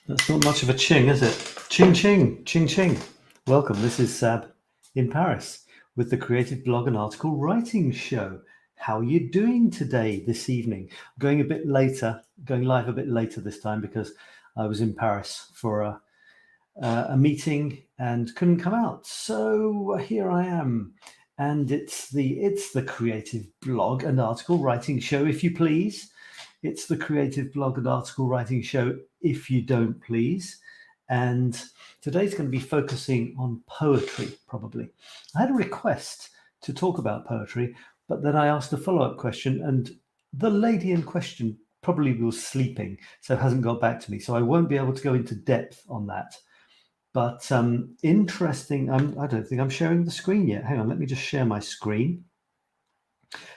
That's not much of a ching, is it? Ching, ching, ching, ching. Welcome. This is Sab in Paris with the Creative Blog and Article Writing Show. How are you doing today, this evening? Going live a bit later this time because I was in Paris for a meeting and couldn't come out. So here I am. And it's the Creative Blog and Article Writing Show, if you please. It's the Creative Blog and Article Writing Show, if you don't please. And today's going to be focusing on poetry, probably. I had a request to talk about poetry, but then I asked a follow-up question, and the lady in question probably was sleeping, so hasn't got back to me. So I won't be able to go into depth on that. But interesting, I don't think I'm sharing the screen yet. Hang on, let me just share my screen.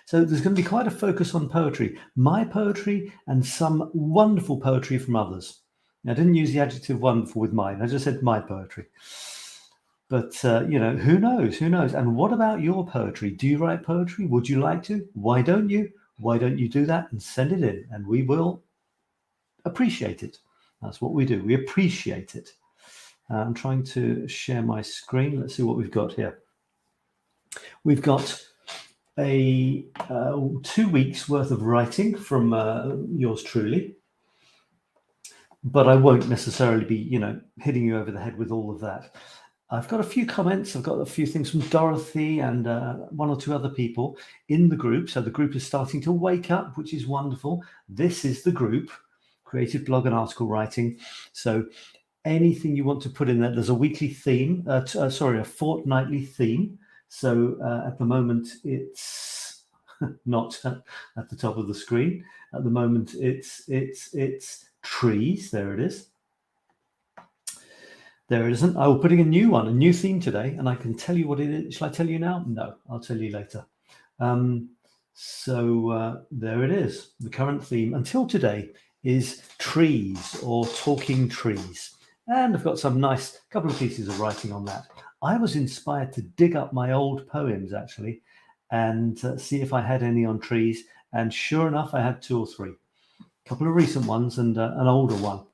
So there's going to be quite a focus on poetry, my poetry and some wonderful poetry from others. Now, I didn't use the adjective wonderful with mine. I just said my poetry. But, who knows? Who knows? And what about your poetry? Do you write poetry? Would you like to? Why don't you? Why don't you do that and send it in? And we will appreciate it. That's what we do. We appreciate it. I'm trying to share my screen. Let's see what we've got here. We've got a 2 weeks worth of writing from yours truly, but I won't necessarily be, hitting you over the head with all of that. I've got a few comments. I've got a few things from Dorothy and one or two other people in the group. So the group is starting to wake up, which is wonderful. This is the group, Creative Blog and Article Writing. So anything you want to put in there, there's a weekly theme, a fortnightly theme. So at the moment, it's not at the top of the screen. At the moment, it's trees. There it is. There it isn't. I will put in a new one, a new theme today, and I can tell you what it is. Shall I tell you now? No, I'll tell you later. So there it is. The current theme until today is trees or talking trees. And I've got some nice couple of pieces of writing on that. I was inspired to dig up my old poems, actually, and see if I had any on trees. And sure enough, I had 2 or 3. A couple of recent ones and an older one.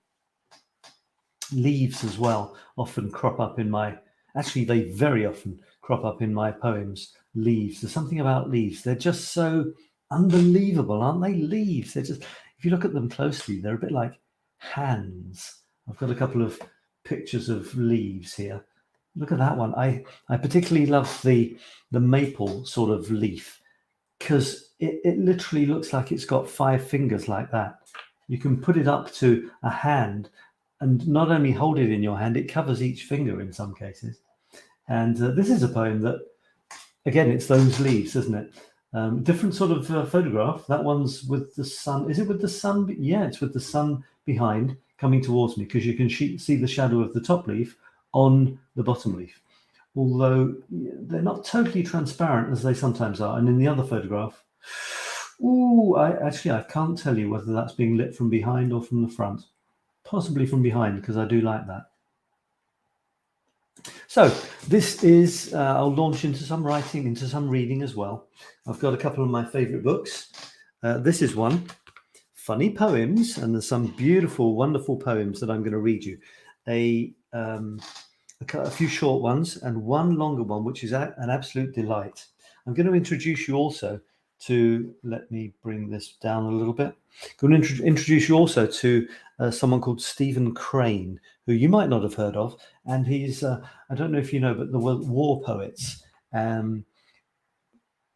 Leaves as well often crop up in my... Actually, they very often crop up in my poems. Leaves. There's something about leaves. They're just so unbelievable, aren't they? Leaves. They're just... If you look at them closely, they're a bit like hands. I've got a couple of pictures of leaves here. Look at that one. I particularly love the maple sort of leaf because it literally looks like it's got 5 fingers like that. You can put it up to a hand and not only hold it in your hand, it covers each finger in some cases. And this is a poem that, again, it's those leaves, isn't it? Different sort of photograph. That one's with the sun. Is it with the sun? Yeah, it's with the sun behind coming towards me because you can see the shadow of the top leaf on the bottom leaf, although they're not totally transparent as they sometimes are. And in the other photograph, I can't tell you whether that's being lit from behind or from the front. Possibly from behind because I do like that. So this is, I'll launch into some writing, into some reading as well. I've got a couple of my favorite books. This is one, Funny Poems, and there's some beautiful, wonderful poems that I'm going to read you. A few short ones and one longer one, which is an absolute delight. I'm going to introduce you also to, let me bring this down a little bit. I'm going to introduce you also to someone called Stephen Crane, who you might not have heard of. And he's, I don't know if you know, but the war poets, kind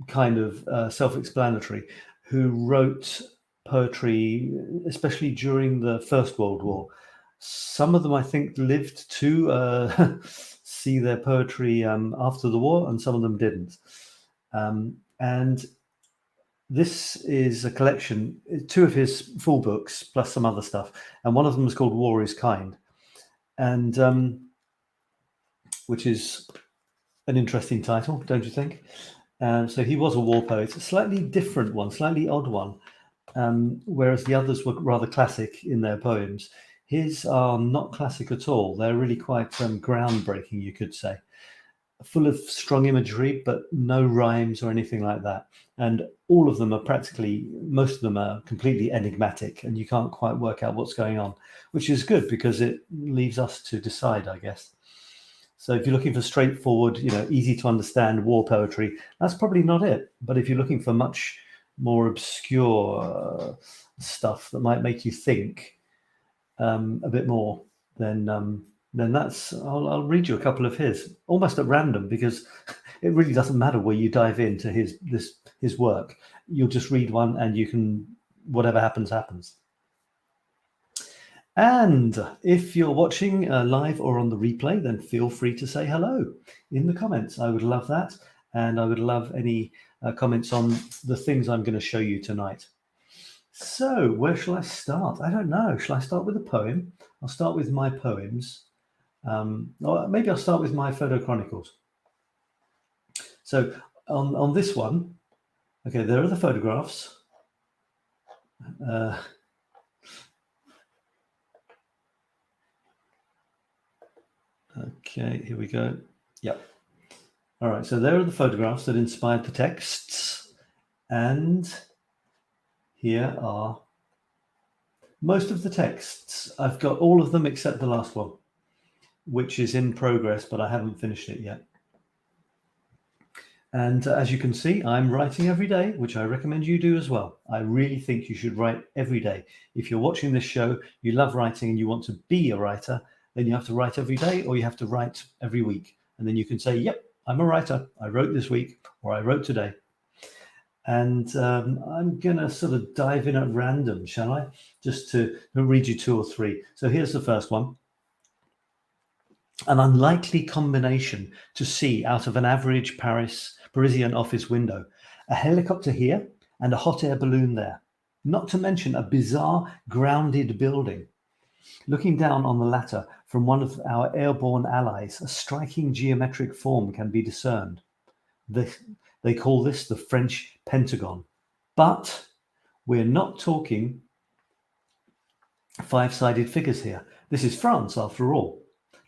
of self-explanatory, who wrote poetry, especially during the First World War. Some of them, I think, lived to see their poetry after the war, and some of them didn't. And this is a collection, 2 of his full books, plus some other stuff. And one of them is called War is Kind, and which is an interesting title, don't you think? So he was a war poet, a slightly different one, slightly odd one, whereas the others were rather classic in their poems. His are not classic at all. They're really quite groundbreaking, you could say. full of strong imagery, but no rhymes or anything like that. And all of them are most of them are completely enigmatic, and you can't quite work out what's going on, which is good because it leaves us to decide, I guess. So if you're looking for straightforward, easy to understand war poetry, that's probably not it. But if you're looking for much more obscure stuff that might make you think a bit more, then I'll read you a couple of his, almost at random, because it really doesn't matter where you dive into his work. You'll just read one and you can, whatever happens, happens. And if you're watching live or on the replay, then feel free to say hello in the comments. I would love that. And I would love any comments on the things I'm going to show you tonight. So where shall I start? I don't know. Shall I start with a poem? I'll start with my poems. Or maybe I'll start with my photo chronicles. So on this one, okay, there are the photographs. Okay, here we go. Yep. All right, so there are the photographs that inspired the texts. And here are most of the texts. I've got all of them except the last one, which is in progress, but I haven't finished it yet. And as you can see, I'm writing every day, which I recommend you do as well. I really think you should write every day. If you're watching this show, you love writing and you want to be a writer, then you have to write every day, or you have to write every week. And then you can say, yep, I'm a writer. I wrote this week, or I wrote today. And I'm going to sort of dive in at random, shall I? Just to read you two or three. So here's the first one. An unlikely combination to see out of an average Parisian office window. A helicopter here and a hot air balloon there. Not to mention a bizarre grounded building. Looking down on the latter from one of our airborne allies, a striking geometric form can be discerned. They call this the French Pentagon. But we're not talking five-sided figures here. This is France, after all.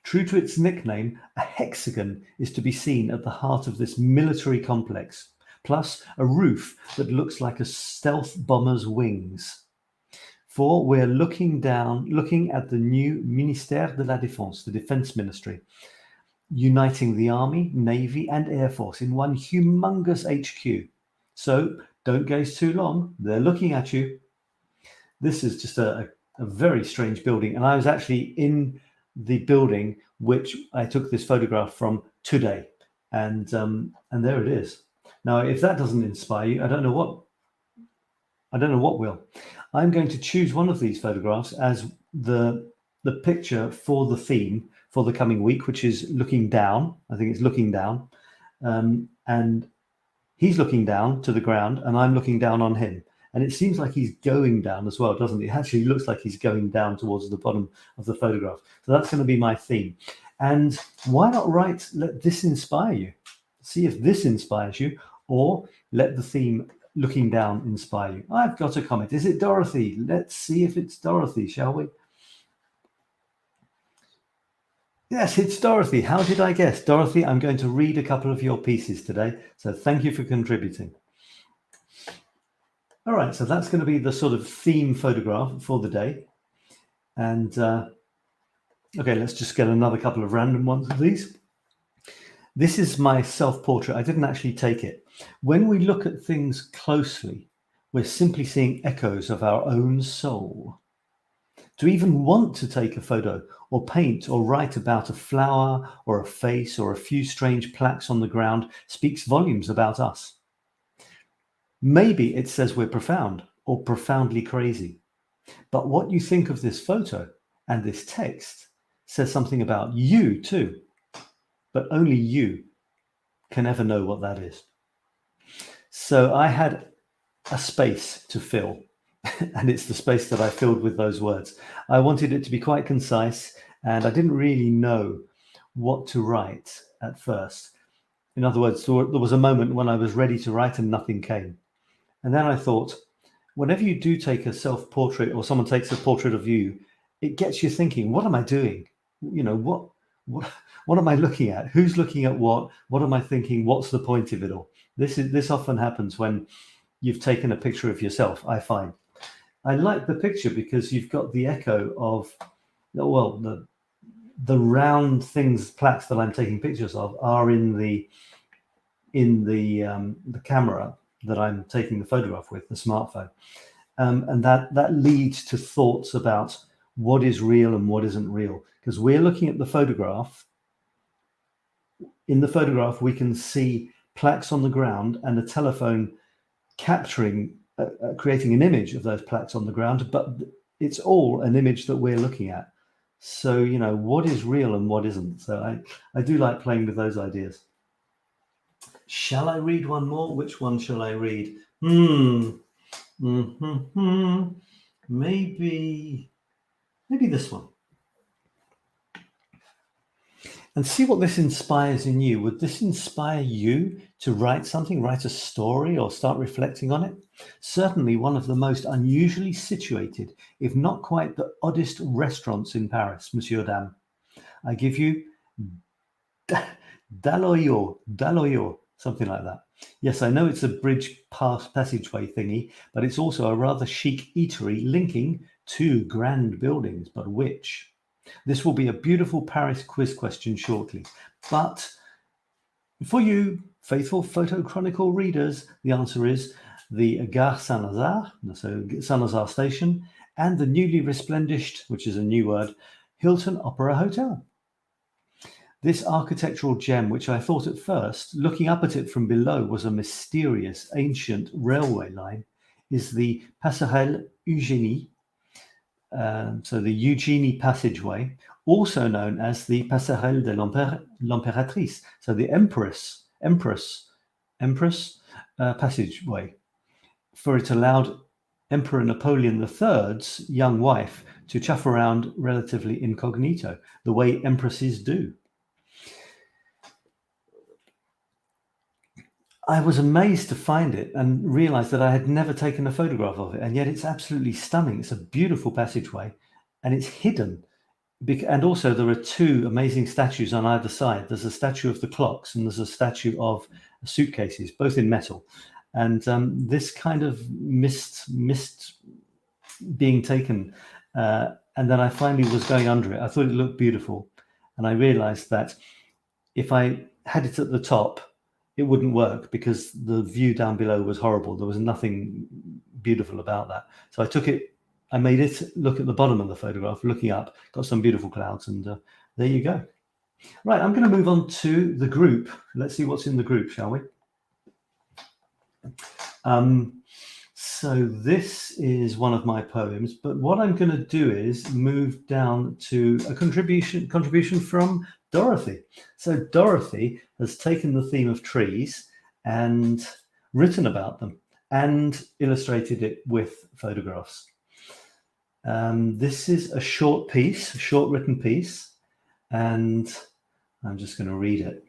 True to its nickname, a hexagon is to be seen at the heart of this military complex, plus a roof that looks like a stealth bomber's wings. For we're looking at the new Ministère de la Défense, the Defense Ministry, uniting the Army, Navy, and Air Force in one humongous HQ. So don't gaze too long, they're looking at you. This is just a very strange building, and I was actually in the building which I took this photograph from today, and there it is. Now, if that doesn't inspire you, I don't know what will. I'm going to choose one of these photographs as the picture for the theme for the coming week, which is looking down. I think it's looking down, and he's looking down to the ground, and I'm looking down on him. And it seems like he's going down as well, doesn't it? It actually looks like he's going down towards the bottom of the photograph. So that's going to be my theme. And why not let this inspire you? See if this inspires you, or let the theme looking down inspire you. I've got a comment. Is it Dorothy? Let's see if it's Dorothy, shall we? Yes, it's Dorothy. How did I guess? Dorothy, I'm going to read a couple of your pieces today. So thank you for contributing. All right, so that's going to be the sort of theme photograph for the day. And okay, let's just get another couple of random ones of these. This is my self-portrait. I didn't actually take it. When we look at things closely, we're simply seeing echoes of our own soul. To even want to take a photo or paint or write about a flower or a face or a few strange plaques on the ground speaks volumes about us. Maybe it says we're profound or profoundly crazy. But what you think of this photo and this text says something about you too. But only you can ever know what that is. So I had a space to fill, and it's the space that I filled with those words. I wanted it to be quite concise, and I didn't really know what to write at first. In other words, there was a moment when I was ready to write and nothing came. And then I thought, whenever you do take a self-portrait or someone takes a portrait of you, it gets you thinking, what am I doing? You know, what am I looking at? Who's looking at what? What am I thinking? What's the point of it all? This often happens when you've taken a picture of yourself, I find. I like the picture because you've got the echo of, well, the round things, plaques that I'm taking pictures of are in the camera that I'm taking the photograph with, the smartphone. And that leads to thoughts about what is real and what isn't real. Because we're looking at the photograph. In the photograph, we can see plaques on the ground and a telephone capturing, creating an image of those plaques on the ground, but it's all an image that we're looking at. So, you know, what is real and what isn't? So I do like playing with those ideas. Shall I read one more? Which one shall I read? Maybe this one. And see what this inspires in you. Would this inspire you to write something, write a story, or start reflecting on it? Certainly one of the most unusually situated, if not quite the oddest restaurants in Paris, Monsieur Dame. I give you 𝘕𝗪𝗡𝗕𝗟𝗢, something like that. Yes, I know it's a bridge passageway thingy, but it's also a rather chic eatery linking two grand buildings, but which? This will be a beautiful Paris quiz question shortly. But for you, faithful Photo Chronicle readers, the answer is the Gare Saint-Lazare, so Saint-Lazare station, and the newly resplendished, which is a new word, Hilton Opera Hotel. This architectural gem, which I thought at first, looking up at it from below, was a mysterious ancient railway line, is the Passerelle Eugénie, so the Eugénie passageway, also known as the Passerelle de l'Impératrice, so the Empress passageway, for it allowed Emperor Napoleon III's young wife to chuff around relatively incognito, the way empresses do. I was amazed to find it and realized that I had never taken a photograph of it, and yet it's absolutely stunning. It's a beautiful passageway and it's hidden. And also there are two amazing statues on either side. There's a statue of the clocks and there's a statue of suitcases, both in metal. And this kind of missed being taken. And then I finally was going under it. I thought it looked beautiful. And I realized that if I had it at the top, it wouldn't work because the view down below was horrible. There was nothing beautiful about that. So I took it, I made it look at the bottom of the photograph, looking up, got some beautiful clouds, and there you go. Right, I'm going to move on to the group. Let's see what's in the group, shall we? So this is one of my poems, but what I'm going to do is move down to a contribution from Dorothy. So Dorothy has taken the theme of trees and written about them and illustrated it with photographs. This is a short piece, a short written piece, and I'm just going to read it.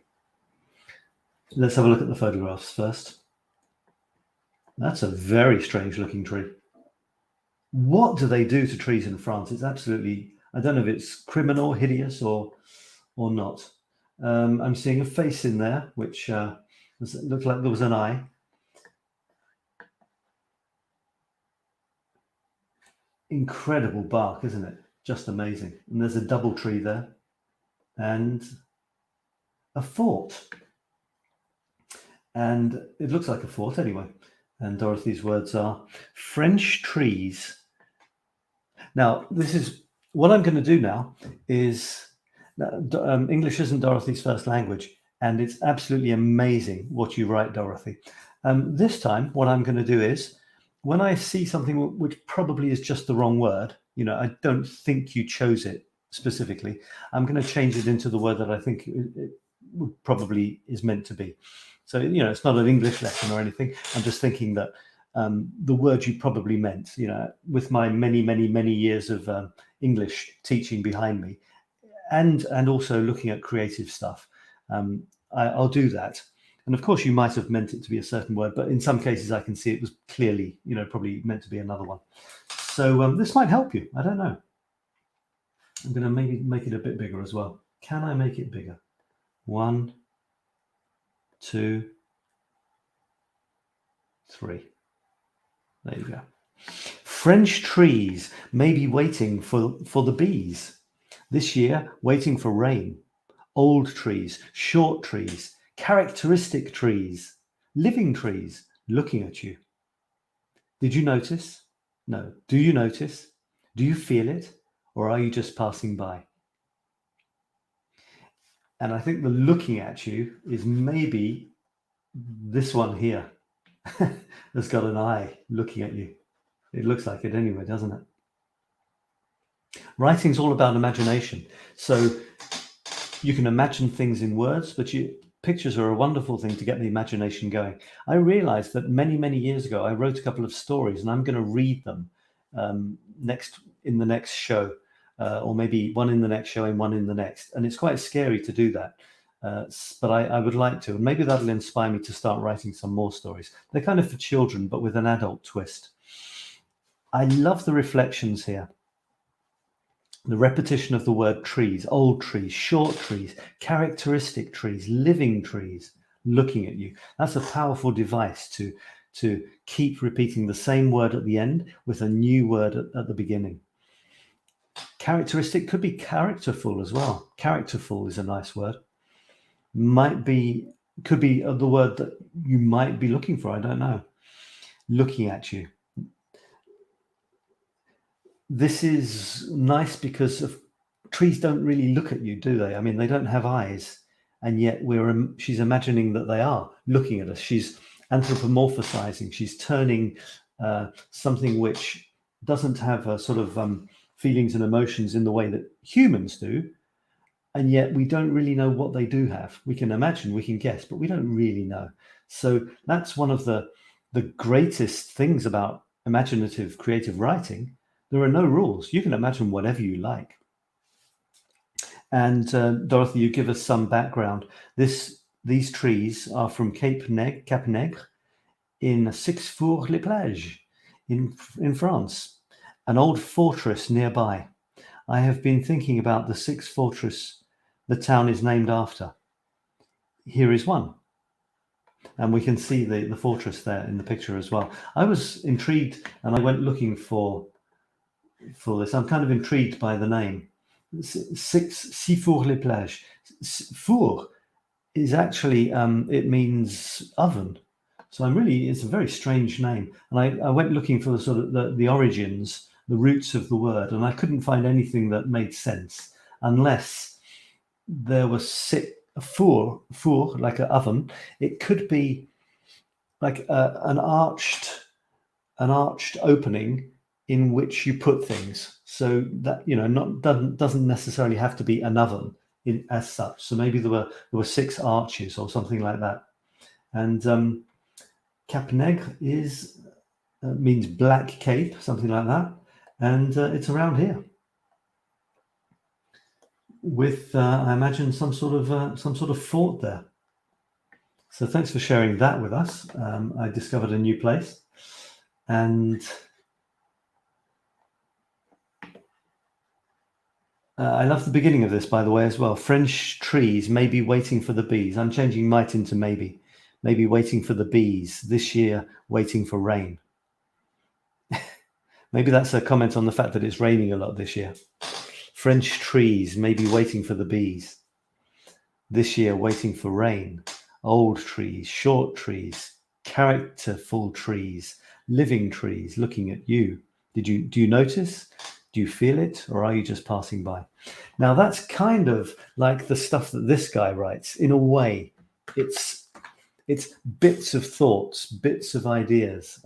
Let's have a look at the photographs first. That's a very strange looking tree. What do they do to trees in France? It's absolutely, I don't know if it's criminal, hideous, or not. I'm seeing a face in there, which looked like there was an eye. Incredible bark, isn't it? Just amazing. And there's a double tree there and a fort. And it looks like a fort anyway. And Dorothy's words are French trees. Now, this is what I'm going to do now is English isn't Dorothy's first language, and it's absolutely amazing what you write, Dorothy. This time, what I'm going to do is when I see something which probably is just the wrong word, you know, I don't think you chose it specifically, I'm going to change it into the word that I think it probably is meant to be. So, you know, it's not an English lesson or anything. I'm just thinking that the word you probably meant, you know, with my many years of English teaching behind me, and also looking at creative stuff, I'll do that. And of course, you might have meant it to be a certain word, but in some cases I can see it was clearly, you know, probably meant to be another one. So this might help you. I don't know. I'm going to maybe make it a bit bigger as well. Can I make it bigger? 1, 2, 3. There you go. French trees may be waiting for the bees. This year, waiting for rain. Old trees, short trees, characteristic trees, living trees, looking at you. Did you notice? No. Do you notice? Do you feel it? Or are you just passing by? And I think the looking at you is maybe this one here. That's got an eye looking at you. It looks like it anyway, doesn't it? Writing's all about imagination. So you can imagine things in words, but pictures are a wonderful thing to get the imagination going. I realized that many, many years ago, I wrote a couple of stories, and I'm going to read them in the next show, or maybe one in the next show and one in the next. And it's quite scary to do that. But I would like to, and maybe that'll inspire me to start writing some more stories. They're kind of for children, but with an adult twist. I love the reflections here. The repetition of the word trees, old trees, short trees, characteristic trees, living trees, looking at you. That's a powerful device to keep repeating the same word at the end with a new word at the beginning. Characteristic could be characterful as well. Characterful is a nice word. Could be the word that you might be looking for. I don't know. Looking at you. This is nice because trees don't really look at you, do they? I mean, they don't have eyes, and yet she's imagining that they are looking at us. She's anthropomorphizing. She's turning something which doesn't have a sort of feelings and emotions in the way that humans do, and yet we don't really know what they do have. We can imagine, we can guess, but we don't really know. So that's one of the greatest things about imaginative creative writing. There are no rules. You can imagine whatever you like. And Dorothy, you give us some background. These trees are from 𝗕𝗟𝗢𝗓 in 𝗕𝗟𝗢𝗓 in France, an old fortress nearby. I have been thinking about the sixth fortress the town is named after. Here is one. And we can see the fortress there in the picture as well. I was intrigued and I went looking for this. I'm kind of intrigued by the name. 𝗕𝗟𝗢𝗓𝗓. Four is actually, it means oven. So it's a very strange name. And I went looking for the sort of the origins, the roots of the word, and I couldn't find anything that made sense unless there was four, like an oven. It could be like an arched opening in which you put things, so that doesn't necessarily have to be an oven as such. So maybe there were 6 arches or something like that. And 𝗕𝗟𝗢𝗓 means black cape, something like that, and it's around here with I imagine some sort of fort there. So thanks for sharing that with us. I discovered a new place, and I love the beginning of this, by the way, as well. French trees may be waiting for the bees. I'm changing might into maybe. Maybe waiting for the bees. This year, waiting for rain. Maybe that's a comment on the fact that it's raining a lot this year. French trees may be waiting for the bees. This year, waiting for rain. Old trees, short trees, characterful trees, living trees looking at you. Do you notice? Do you feel it, or are you just passing by? Now that's kind of like the stuff that this guy writes. In a way, it's bits of thoughts, bits of ideas,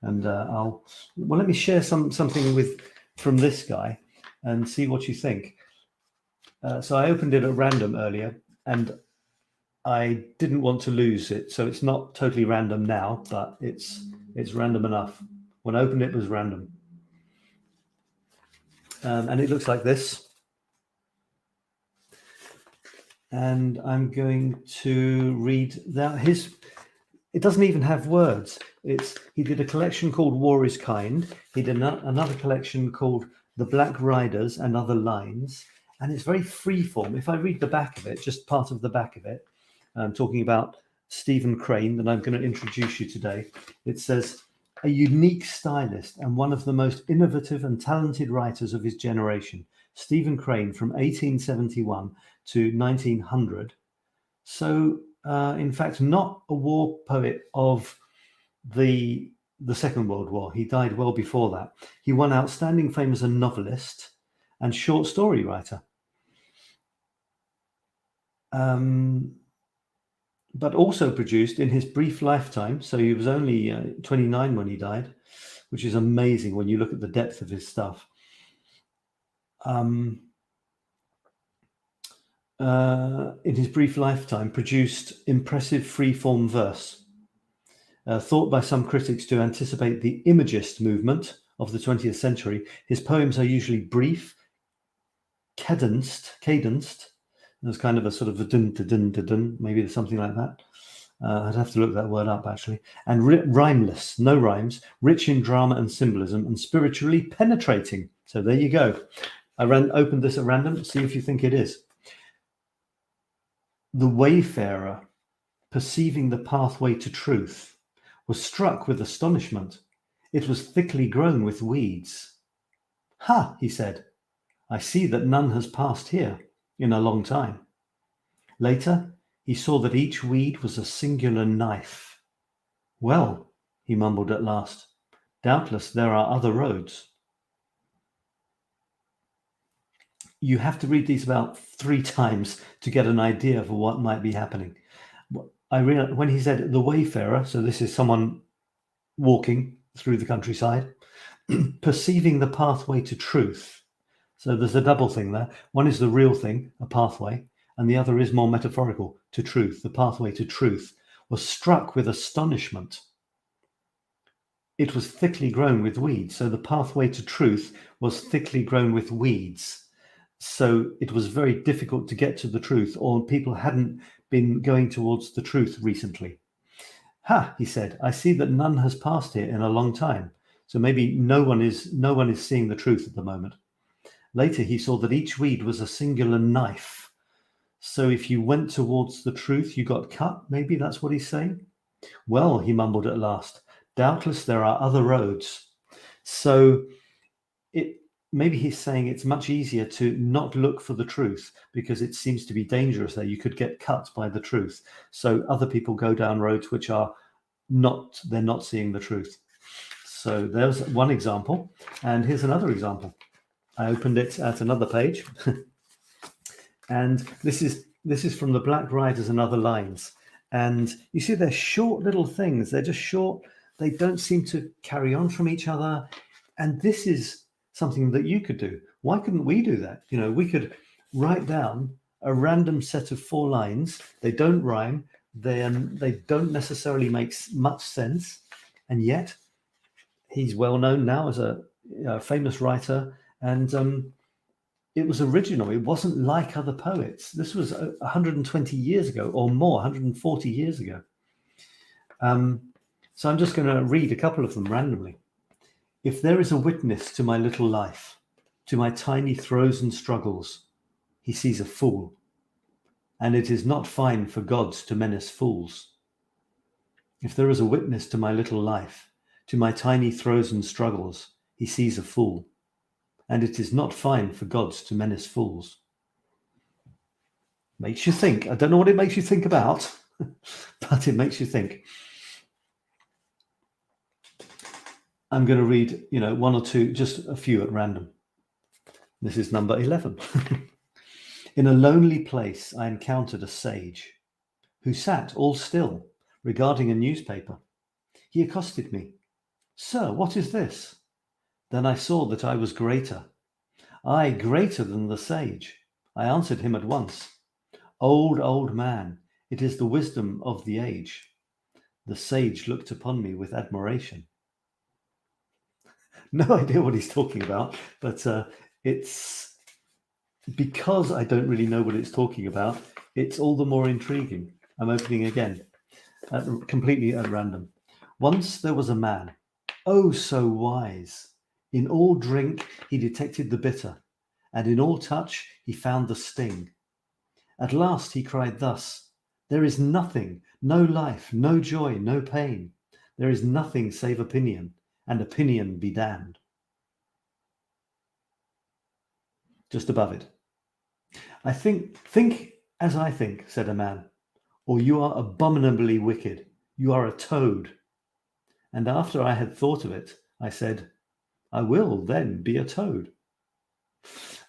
let me share something from this guy and see what you think. So I opened it at random earlier, and I didn't want to lose it, so it's not totally random now, but it's random enough. When I opened it, it was random. And it looks like this. And I'm going to read that. It doesn't even have words. He did a collection called War is Kind. He did another collection called The Black Riders and Other Lines. and it's very freeform. If I read the back of it, just part of the back of it, talking about Stephen Crane that I'm going to introduce you today, it says, a unique stylist and one of the most innovative and talented writers of his generation, Stephen Crane from 1871 to 1900. So, in fact, not a war poet of the Second World War. He died well before that. He won outstanding fame as a novelist and short story writer. But also produced in his brief lifetime, so he was only 29 when he died, which is amazing when you look at the depth of his stuff. In his brief lifetime, produced impressive free-form verse, thought by some critics to anticipate the Imagist movement of the 20th century. His poems are usually brief, cadenced. There's kind of a sort of a dun to dun to dun, maybe there's something like that. I'd have to look that word up actually. And rhymeless, no rhymes, rich in drama and symbolism, and spiritually penetrating. So there you go. I opened this at random. See if you think it is. The wayfarer, perceiving the pathway to truth, was struck with astonishment. It was thickly grown with weeds. Ha, he said, I see that none has passed here in a long time. Later, he saw that each weed was a singular knife. Well, he mumbled at last, doubtless there are other roads. You have to read these about 3 times to get an idea of what might be happening. I realized when he said the wayfarer, so this is someone walking through the countryside, perceiving the pathway to truth. So there's a double thing there. One is the real thing, a pathway, and the other is more metaphorical, to truth, the pathway to truth, was struck with astonishment. It was thickly grown with weeds. So the pathway to truth was thickly grown with weeds. So it was very difficult to get to the truth, or people hadn't been going towards the truth recently. Ha, he said, I see that none has passed here in a long time. So maybe no one is seeing the truth at the moment. Later, he saw that each weed was a singular knife. So if you went towards the truth, you got cut. Maybe that's what he's saying. Well, he mumbled at last, doubtless there are other roads. So maybe he's saying it's much easier to not look for the truth because it seems to be dangerous there. You could get cut by the truth. So other people go down roads which are they're not seeing the truth. So there's one example. And here's another example. I opened it at another page. And this is from the Black Riders and Other Lines. And you see they're short little things. They're just short. They don't seem to carry on from each other. And this is something that you could do. Why couldn't we do that? You know, we could write down a random set of 4 lines. They don't rhyme. They don't necessarily make much sense. And yet he's well known now as a famous writer. And it was original. It wasn't like other poets. This was 120 years ago or more, 140 years ago. So I'm just going to read a couple of them randomly. If there is a witness to my little life, to my tiny throes and struggles, he sees a fool. And it is not fine for gods to menace fools. If there is a witness to my little life, to my tiny throes and struggles, he sees a fool. And it is not fine for gods to menace fools. Makes you think. I don't know what it makes you think about, but it makes you think. I'm going to read, 1 or 2, just a few at random. This is number 11. In a lonely place, I encountered a sage who sat all still, regarding a newspaper. He accosted me. Sir, what is this? Then I saw that I was greater. I greater than the sage. I answered him at once. Old man, it is the wisdom of the age. The sage looked upon me with admiration. No idea what he's talking about, but it's because I don't really know what it's talking about, it's all the more intriguing. I'm opening again, completely at random. Once there was a man, oh so wise. In all drink he detected the bitter, and in all touch he found the sting. At last he cried thus, "There is nothing, no life, no joy, no pain. There is nothing save opinion, and opinion be damned." Just above it. "I think as I think," said a man, "or you are abominably wicked. You are a toad." And after I had thought of it, I said, "I will then be a toad."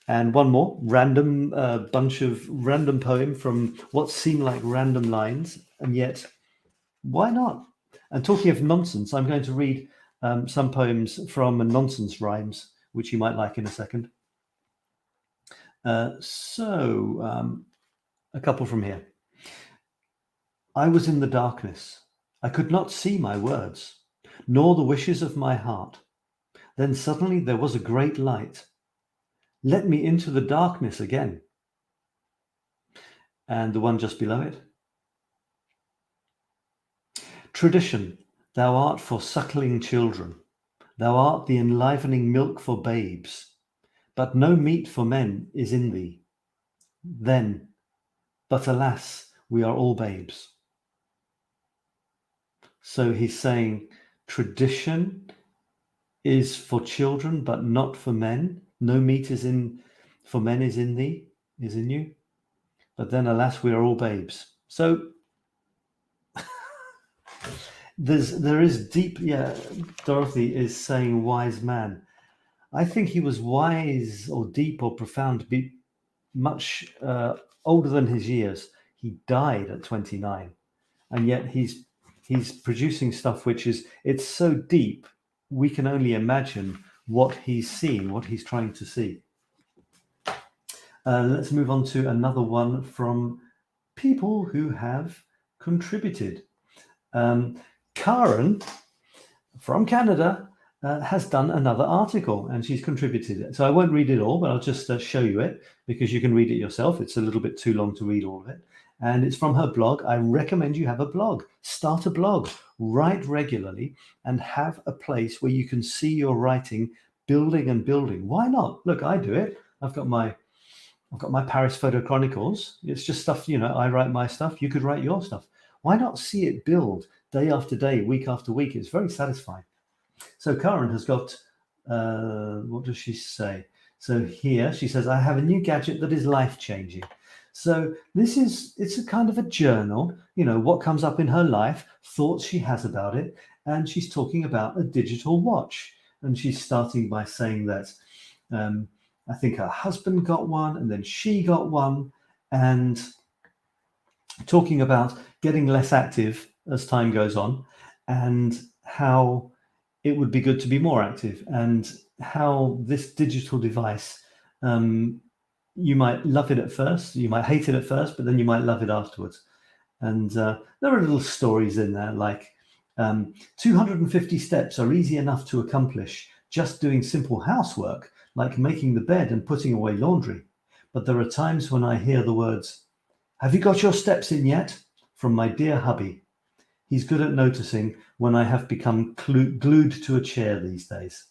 And one more random bunch of random poem from what seem like random lines, and yet why not? And talking of nonsense, I'm going to read some poems from Nonsense Rhymes, which you might like in a second. A couple from here. "I was in the darkness. I could not see my words, nor the wishes of my heart. Then suddenly there was a great light. Let me into the darkness again." And the one just below it. "Tradition, thou art for suckling children. Thou art the enlivening milk for babes. But no meat for men is in thee. Then, but alas, we are all babes." So he's saying tradition is for children, but not for men. No meat is in for men is in thee, is in you. But then, alas, we are all babes. So there is deep. Yeah, Dorothy is saying wise man. I think he was wise or deep or profound to be much older than his years. He died at 29, and yet he's producing stuff which it's so deep we can only imagine what he's seeing, what he's trying to see. Let's move on to another one from people who have contributed. Karen from Canada has done another article, and she's contributed it. So I won't read it all, but I'll just show you it because you can read it yourself. It's a little bit too long to read all of it. And it's from her blog. I recommend you have a blog. Start a blog, write regularly, and have a place where you can see your writing building and building. Why not? Look, I do it. I've got my Paris Photo Chronicles. It's just stuff, I write my stuff. You could write your stuff. Why not see it build day after day, week after week? It's very satisfying. So Karen has got, what does she say? So here she says, "I have a new gadget that is life-changing." So it's a kind of a journal, what comes up in her life, thoughts she has about it. And she's talking about a digital watch. And she's starting by saying that I think her husband got one, and then she got one, and talking about getting less active as time goes on, and how it would be good to be more active, and how this digital device, you might love it at first, you might hate it at first, but then you might love it afterwards. And there are little stories in there like 250 steps are easy enough to accomplish just doing simple housework, like making the bed and putting away laundry. But there are times when I hear the words, "Have you got your steps in yet?" from my dear hubby. He's good at noticing when I have become glued to a chair these days.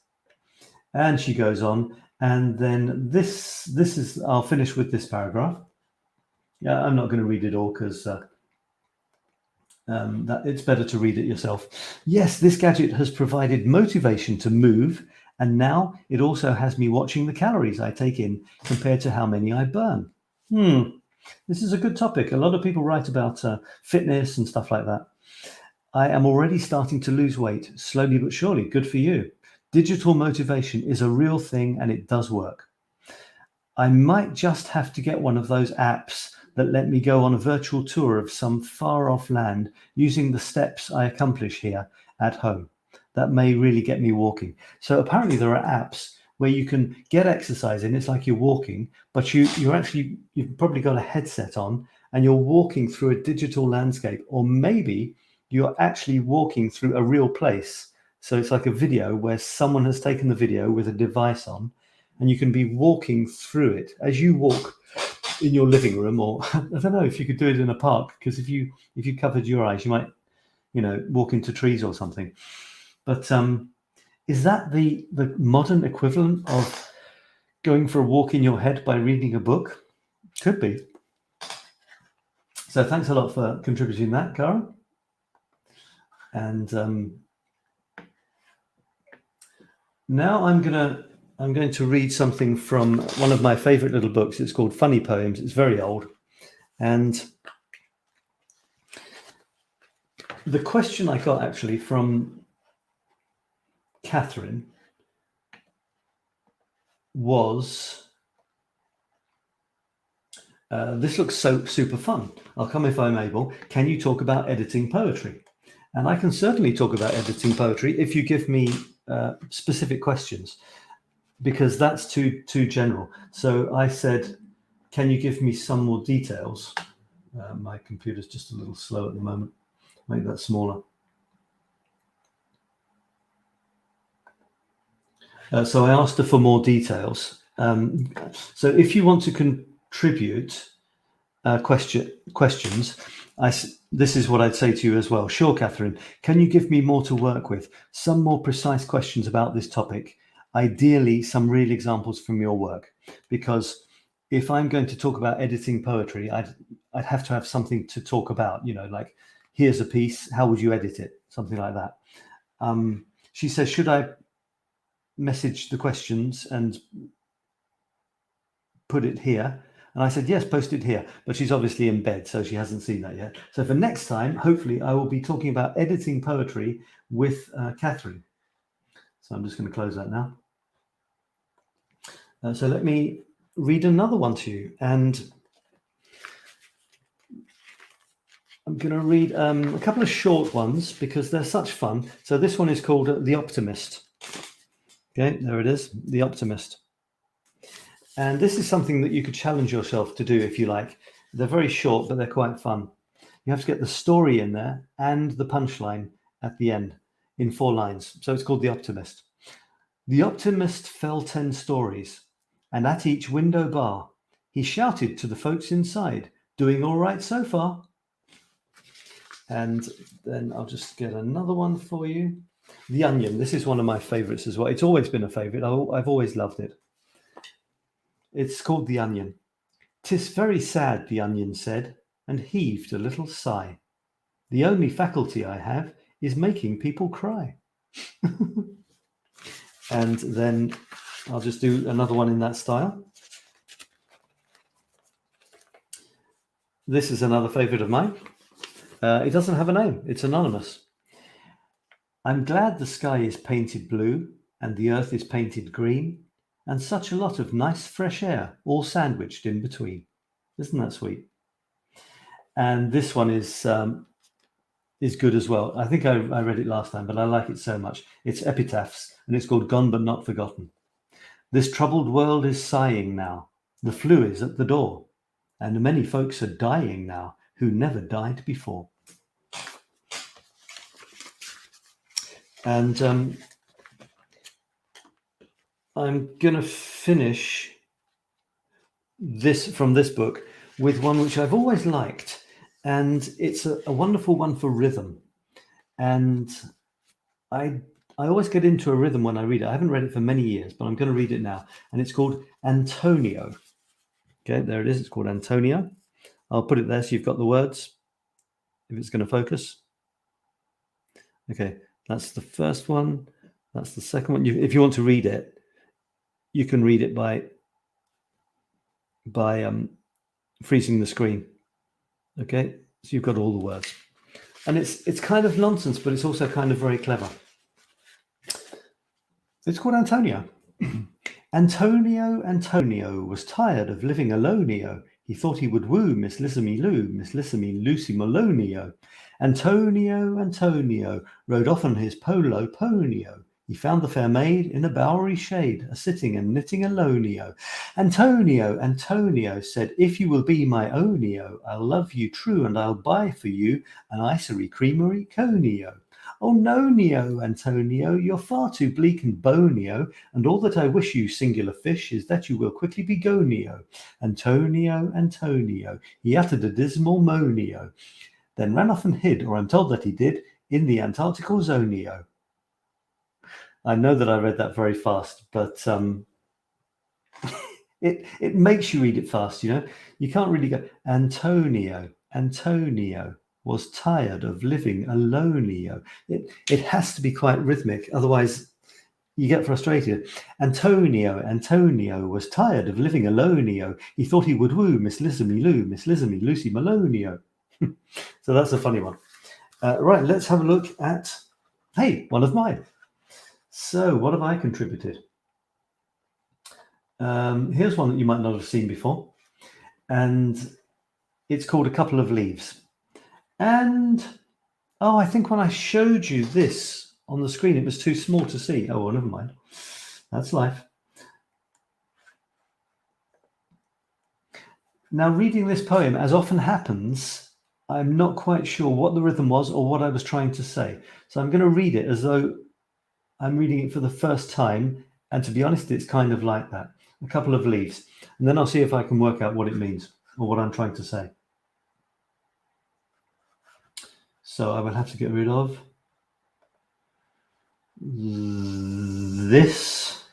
And she goes on, and then this is, I'll finish with this paragraph. Yeah, I'm not going to read it all because it's better to read it yourself. "Yes, this gadget has provided motivation to move, and now it also has me watching the calories I take in compared to how many I burn." This is a good topic. A lot of people write about fitness and stuff like that. "I am already starting to lose weight, slowly but surely. Good for you. Digital motivation is a real thing, and it does work. I might just have to get one of those apps that let me go on a virtual tour of some far-off land using the steps I accomplish here at home. That may really get me walking." So apparently there are apps where you can get exercise in. It's like you're walking, but you've probably got a headset on and you're walking through a digital landscape, or maybe you're actually walking through a real place. So it's like a video where someone has taken the video with a device on, and you can be walking through it as you walk in your living room, or I don't know if you could do it in a park, because if you covered your eyes, you might, walk into trees or something. But is that the modern equivalent of going for a walk in your head by reading a book? Could be. So thanks a lot for contributing that, Cara. And now I'm going to read something from one of my favorite little books. It's called Funny Poems. It's very old. And the question I got actually from Catherine was, this looks so super fun. I'll come if I'm able. Can you talk about editing poetry? And I can certainly talk about editing poetry if you give me specific questions, because that's too general. So I said, can you give me some more details? My computer's just a little slow at the moment. Make that smaller. So I asked her for more details. So if you want to contribute questions, this is what I'd say to you as well. Sure, Catherine, can you give me more to work with? Some more precise questions about this topic. Ideally, some real examples from your work. Because if I'm going to talk about editing poetry, I'd have to have something to talk about, you know, like, here's a piece, how would you edit it? Something like that. She says, should I message the questions and put it here? And I said, yes, post it here. But she's obviously in bed, so she hasn't seen that yet. So for next time, hopefully, I will be talking about editing poetry with Catherine. So I'm just going to close that now. So let me read another one to you. And I'm going to read a couple of short ones because they're such fun. So this one is called The Optimist. Okay, there it is, The Optimist. And this is something that you could challenge yourself to do if you like. They're very short, but they're quite fun. You have to get the story in there and the punchline at the end in 4 lines. So it's called The Optimist. The optimist fell 10 stories, and at each window bar, he shouted to the folks inside, doing all right so far. And then I'll just get another one for you. The Onion. This is one of my favorites as well. It's always been a favorite. I've always loved it. It's called The Onion. "'Tis very sad," the Onion said, and heaved a little sigh. "The only faculty I have is making people cry." And then I'll just do another one in that style. This is another favorite of mine. It doesn't have a name. It's anonymous. "I'm glad the sky is painted blue and the earth is painted green, and such a lot of nice fresh air all sandwiched in between." Isn't that sweet? And this one is good as well. I think I read it last time, but I like it so much. It's epitaphs, and it's called Gone But Not Forgotten. "This troubled world is sighing now. The flu is at the door, and many folks are dying now who never died before." And I'm going to finish this from this book with one which I've always liked, and it's a wonderful one for rhythm. And I always get into a rhythm when I read it. I haven't read it for many years, but I'm going to read it now. And it's called Antonio. Okay, there it is. It's called Antonio. I'll put it there so you've got the words, if it's going to focus. Okay, that's the first one. That's the second one. If you want to read it, you can read it by freezing the screen. Okay, so you've got all the words. And it's kind of nonsense, but it's also kind of very clever. It's called Antonio. Antonio was tired of living alone-io. He thought he would woo Miss Lissamy Lou, Miss Lissamy Lucy Malonio. Antonio rode off on his polo ponyo. He found the fair maid in a bowery shade, a-sitting and knitting alone-io. Antonio said, "If you will be my ownio, I'll love you true, and I'll buy for you an icery creamery conio." "Oh no, Antonio, you're far too bleak and bonio, and all that I wish you, singular fish, is that you will quickly be gonio." Antonio, he uttered a dismal monio, then ran off and hid, or I'm told that he did, in the Antarctical zonio. I know that I read that very fast, but It makes you read it fast, you know. You can't really go, Antonio was tired of living alone. It has to be quite rhythmic, otherwise you get frustrated. Antonio was tired of living alone. He thought he would woo Miss Lizzie Lucy Maloney. So that's a funny one. Right, let's have a look at, hey, one of mine. So what have I contributed? Here's one that you might not have seen before, and it's called A Couple of Leaves. And I think when I showed you this on the screen, it was too small to see. Oh, well, never mind. That's life. Now, reading this poem, as often happens, I'm not quite sure what the rhythm was or what I was trying to say. So I'm going to read it as though I'm reading it for the first time. And to be honest, it's kind of like that. A couple of leaves. And then I'll see if I can work out what it means or what I'm trying to say. So I will have to get rid of this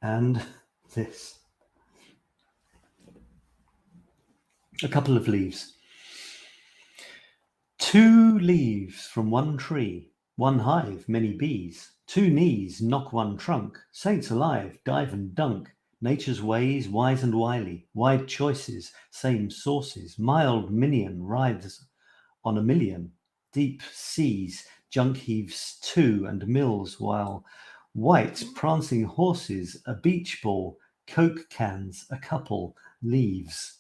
and this. A couple of leaves. 2 leaves from one tree, 1 hive, many bees. 2 knees, knock 1 trunk. Saints alive, dive and dunk. Nature's ways, wise and wily. Wide choices, same sources. Mild minion rides on a million. Deep seas, junk heaves 2 and mills, while white prancing horses, a beach ball, Coke cans, a couple, leaves.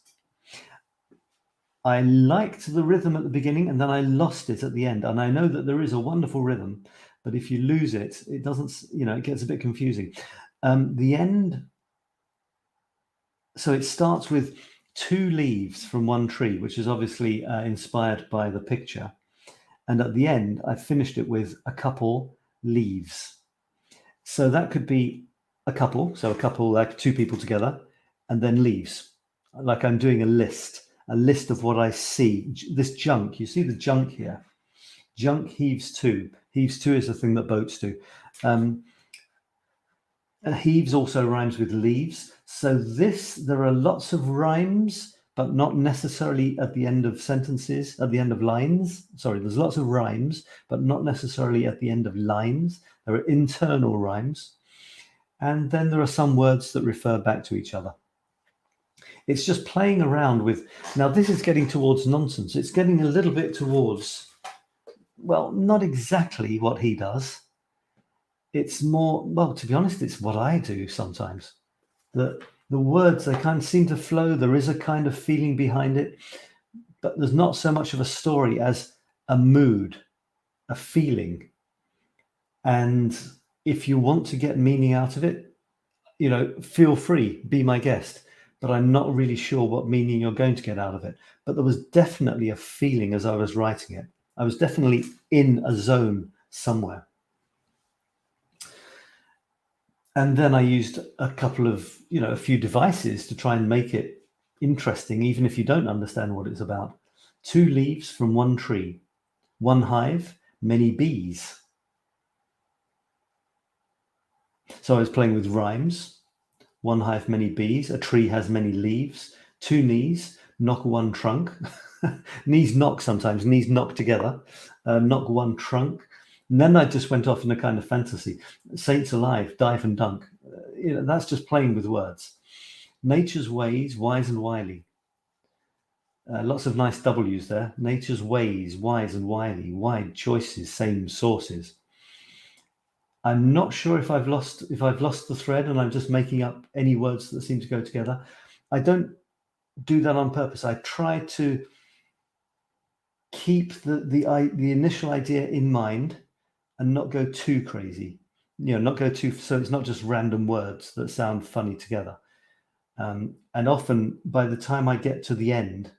I liked the rhythm at the beginning and then I lost it at the end. And I know that there is a wonderful rhythm, but if you lose it, it doesn't, it gets a bit confusing. The end, so it starts with 2 leaves from one tree, which is obviously inspired by the picture. And at the end, I finished it with a couple leaves. So that could be a couple, so a couple, like 2 people together, and then leaves. Like I'm doing a list of what I see. This junk, you see the junk here? Junk heaves 2. Heaves 2 is the thing that boats do. Heaves also rhymes with leaves. So there are lots of rhymes, but not necessarily at the end of sentences, at the end of lines. Sorry, there's lots of rhymes, but not necessarily at the end of lines. There are internal rhymes. And then there are some words that refer back to each other. It's just playing around with, now this is getting towards nonsense. It's getting a little bit towards, well, not exactly what he does. It's more, well, to be honest, it's what I do sometimes. The words, they kind of seem to flow. There is a kind of feeling behind it, but there's not so much of a story as a mood, a feeling. And if you want to get meaning out of it, feel free, be my guest. But I'm not really sure what meaning you're going to get out of it. But there was definitely a feeling as I was writing it. I was definitely in a zone somewhere. And then I used a couple of, a few devices to try and make it interesting, even if you don't understand what it's about. 2 leaves from one tree, 1 hive, many bees. So I was playing with rhymes. 1 hive, many bees. A tree has many leaves. 2 knees, knock 1 trunk. Knees knock sometimes, knees knock together. Knock 1 trunk. And then I just went off in a kind of fantasy. Saints alive, dive and dunk. That's just playing with words. Nature's ways, wise and wily. Lots of nice W's there. Nature's ways, wise and wily. Wide choices, same sources. I'm not sure if I've lost the thread and I'm just making up any words that seem to go together. I don't do that on purpose. I try to keep the initial idea in mind and not go too crazy. Not go too, so it's not just random words that sound funny together. And often by the time I get to the end,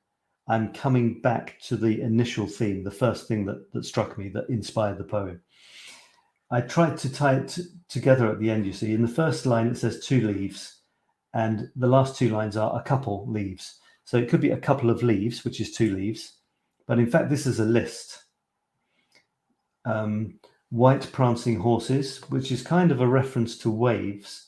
I'm coming back to the initial theme, the first thing that struck me, that inspired the poem. I tried to tie it together at the end, you see. In the first line, it says 2 leaves, and the last 2 lines are a couple leaves. So it could be a couple of leaves, which is 2 leaves. But in fact, this is a list. White prancing horses, which is kind of a reference to waves.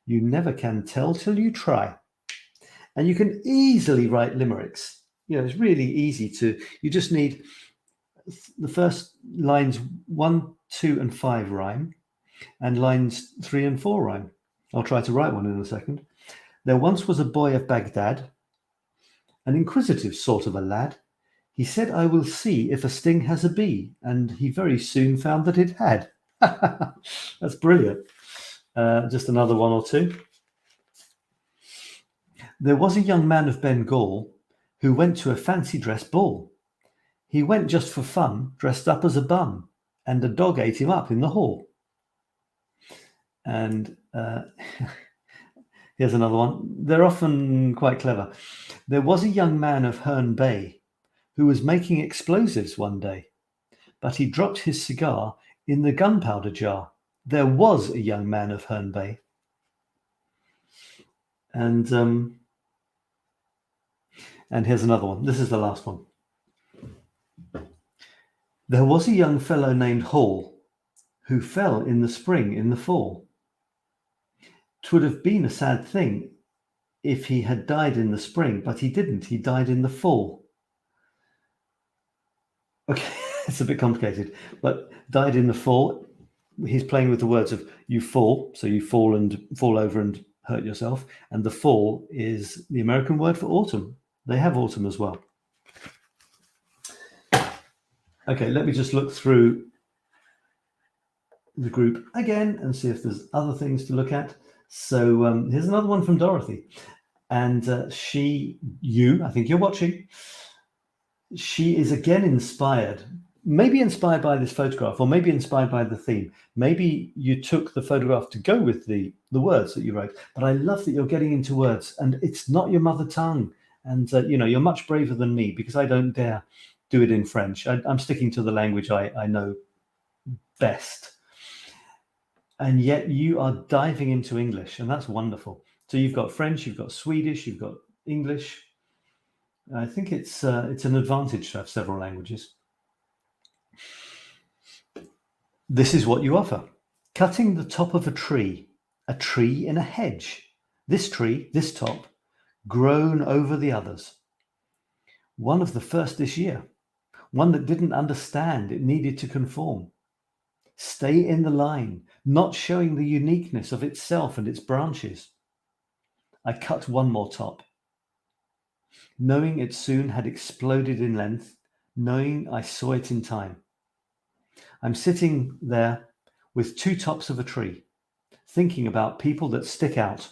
You never can tell till you try. And you can easily write limericks. It's really easy you just need the first lines 1, 2, and 5 rhyme, and lines 3 and 4 rhyme. I'll try to write one in a second. There once was a boy of Baghdad, an inquisitive sort of a lad. He said, I will see if a sting has a bee, and he very soon found that it had. That's brilliant. Just another one or two. There was a young man of Bengal who went to a fancy dress ball. He went just for fun, dressed up as a bum, and a dog ate him up in the hall. And here's another one. They're often quite clever. There was a young man of Herne Bay who was making explosives one day, but he dropped his cigar in the gunpowder jar. There was a young man of Herne Bay. And here's another one. This is the last one. There was a young fellow named Hall who fell in the spring in the fall. 'Twould have been a sad thing if he had died in the spring, but he didn't. He died in the fall. Okay, it's a bit complicated, but died in the fall. He's playing with the words of you fall, so you fall over and hurt yourself, and the fall is the American word for autumn. They have autumn as well. Okay, let me just look through the group again and see if there's other things to look at. So here's another one from Dorothy, and I think you're watching. She is again inspired, maybe inspired by this photograph, or maybe inspired by the theme. Maybe you took the photograph to go with the words that you wrote, but I love that you're getting into words, and it's not your mother tongue. And, you're much braver than me, because I don't dare do it in French. I'm sticking to the language I know best. And yet you are diving into English, and that's wonderful. So you've got French, you've got Swedish, you've got English. I think it's an advantage to have several languages. This is what you offer. Cutting the top of a tree in a hedge. This tree, this top, grown over the others. One of the first this year. One that didn't understand it needed to conform. Stay in the line, not showing the uniqueness of itself and its branches. I cut one more top, knowing it soon had exploded in length, knowing I saw it in time. I'm sitting there with two tops of a tree, thinking about people that stick out,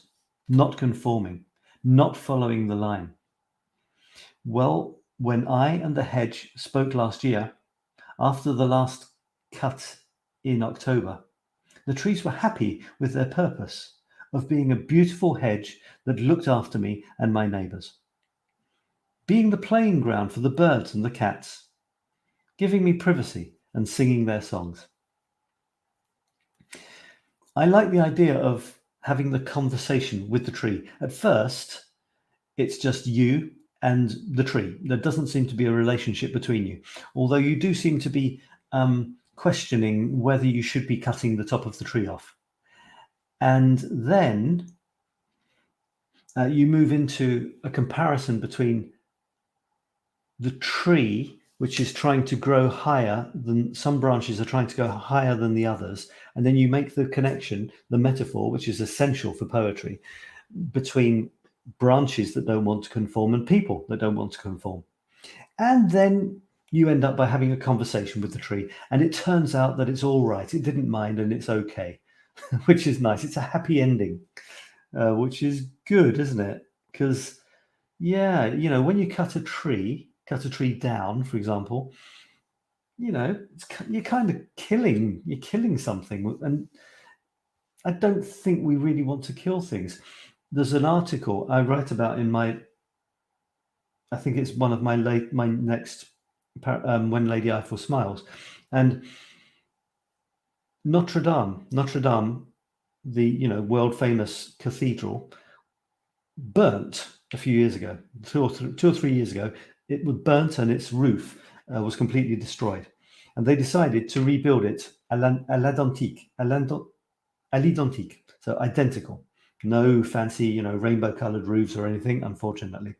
not conforming, not following the line. Well, when I and the hedge spoke last year, after the last cut in October, the trees were happy with their purpose of being a beautiful hedge that looked after me and my neighbours, being the playing ground for the birds and the cats, giving me privacy and singing their songs. I like the idea of having the conversation with the tree. At first, it's just you and the tree. There doesn't seem to be a relationship between you, although you do seem to be questioning whether you should be cutting the top of the tree off. And then you move into a comparison between the tree, which is trying to grow higher than some branches are trying to go higher than the others. And then you make the connection, the metaphor, which is essential for poetry, between branches that don't want to conform and people that don't want to conform. And then you end up by having a conversation with the tree, and it turns out that it's all right. It didn't mind and it's okay, which is nice. It's a happy ending, which is good, isn't it? Because, yeah, when you cut a tree down, for example, you're kind of killing something. And I don't think we really want to kill things. There's an article I write about in I think it's one of my next, When Lady Eiffel Smiles. And Notre Dame, the world famous cathedral, burnt a few years ago, 2 or 3 years ago. It was burnt and its roof was completely destroyed. And they decided to rebuild it à l'identique, so identical. No fancy, rainbow-colored roofs or anything, unfortunately.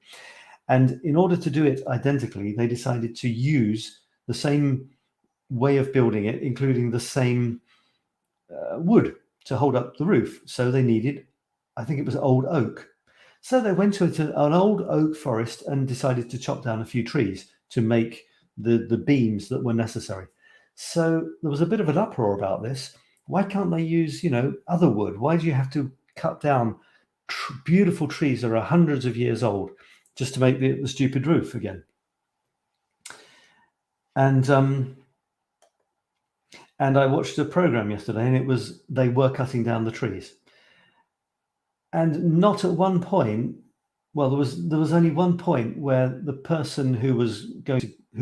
And in order to do it identically, they decided to use the same way of building it, including the same wood to hold up the roof. So they needed, I think it was old oak. So they went to an old oak forest and decided to chop down a few trees to make the beams that were necessary. So there was a bit of an uproar about this. Why can't they use, other wood? Why do you have to cut down beautiful trees that are hundreds of years old just to make the stupid roof again? And I watched a program yesterday, and they were cutting down the trees. And not at one point, well, there was only one point where the person who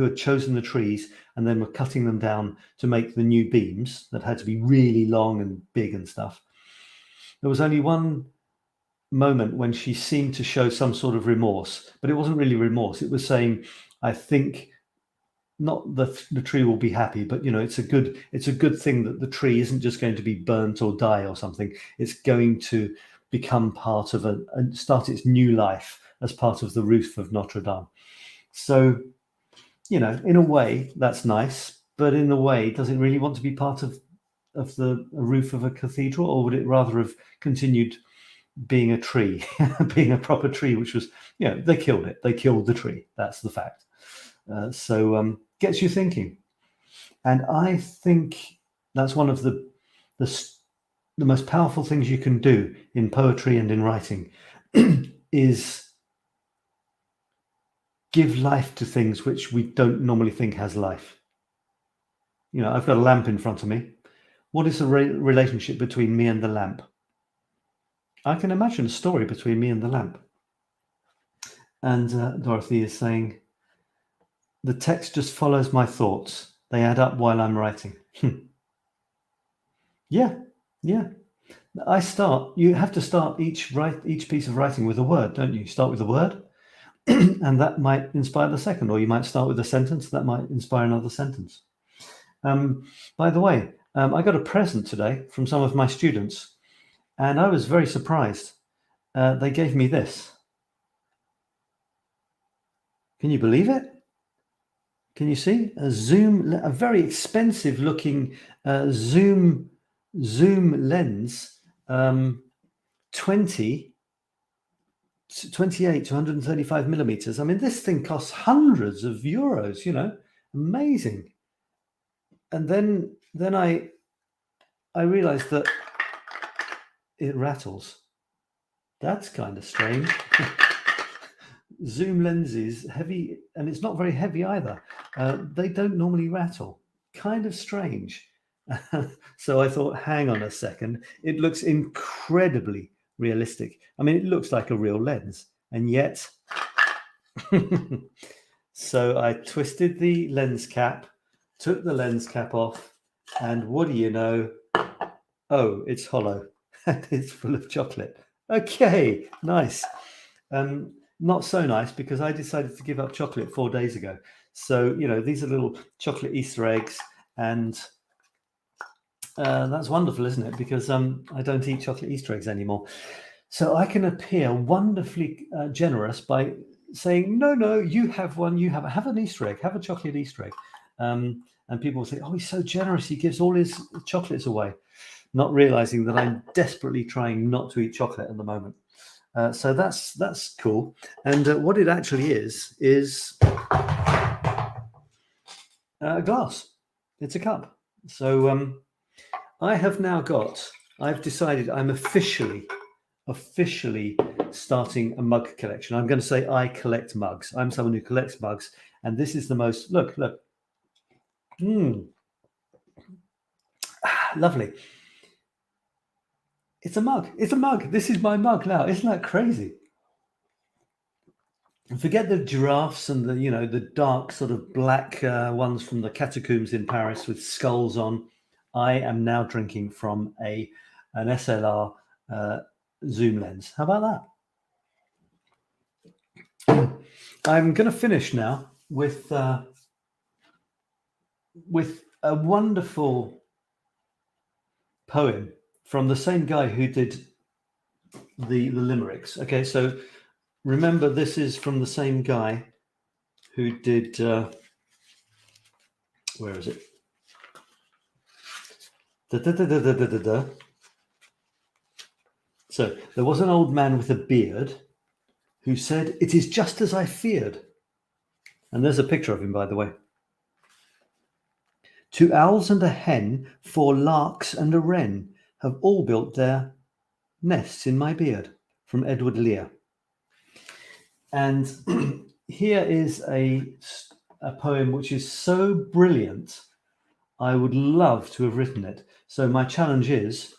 had chosen the trees and then were cutting them down to make the new beams that had to be really long and big and stuff. There was only one moment when she seemed to show some sort of remorse, but it wasn't really remorse. It was saying, I think not the tree will be happy, but it's a good thing that the tree isn't just going to be burnt or die or something. It's going to become part of and start its new life as part of the roof of Notre Dame. So, in a way that's nice, but in a way, does it really want to be part of the roof of a cathedral, or would it rather have continued being a tree, being a proper tree, which was, they killed it. They killed the tree. That's the fact. So gets you thinking. And I think that's one of the most powerful things you can do in poetry and in writing is give life to things which we don't normally think has life. I've got a lamp in front of me. What is the relationship between me and the lamp? I can imagine a story between me and the lamp. And Dorothy is saying, the text just follows my thoughts. They add up while I'm writing. Yeah. You have to start each piece of writing with a word, don't you? Start with a word, and that might inspire the second, or you might start with a sentence that might inspire another sentence. By the way, I got a present today from some of my students, and I was very surprised. They gave me this. Can you believe it? Can you see a very expensive looking zoom lens, 28 to 135 millimeters. I mean, this thing costs hundreds of euros, amazing. And then I realized that it rattles. That's kind of strange. Zoom lenses, heavy, and it's not very heavy either. They don't normally rattle. Kind of strange. So I thought, hang on a second. It looks incredibly realistic. I mean, it looks like a real lens, and yet. So I twisted the lens cap, took the lens cap off, and what do you know? Oh, it's hollow. It's full of chocolate. Okay, nice. Not so nice, because I decided to give up chocolate 4 days ago. So, these are little chocolate Easter eggs, and that's wonderful, isn't it? Because I don't eat chocolate Easter eggs anymore. So I can appear wonderfully generous by saying, no, you have one, have an Easter egg, have a chocolate Easter egg. And people will say, oh, he's so generous, he gives all his chocolates away, not realizing that I'm desperately trying not to eat chocolate at the moment. So that's cool. And what it actually is a glass. It's a cup. So I've decided I'm officially starting a mug collection. I'm going to say I collect mugs. I'm someone who collects mugs. And this is the most, look. Lovely. It's a mug. This is my mug now. Isn't that crazy? And forget the giraffes and the dark sort of black ones from the catacombs in Paris with skulls on. I am now drinking from an SLR zoom lens. How about that? I'm going to finish now with a wonderful poem from the same guy who did the Limericks. Okay, so remember, this is from the same guy who did, where is it? So there was an old man with a beard who said, "It is just as I feared." And there's a picture of him, by the way. 2 owls and a hen, 4 larks and a wren have all built their nests in my beard, from Edward Lear. And here is a poem which is so brilliant, I would love to have written it. So my challenge is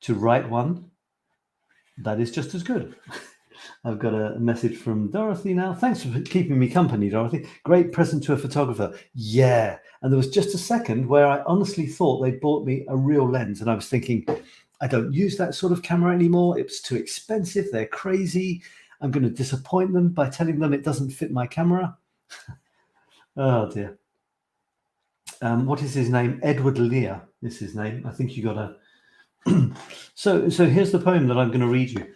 to write one that is just as good. I've got a message from Dorothy now. "Thanks for keeping me company, Dorothy. Great present to a photographer." Yeah. And there was just a second where I honestly thought they'd bought me a real lens. And I was thinking, I don't use that sort of camera anymore. It's too expensive. They're crazy. I'm going to disappoint them by telling them it doesn't fit my camera. Oh, dear. What is his name? Edward Lear is his name. I think you got a... So here's the poem that I'm going to read you.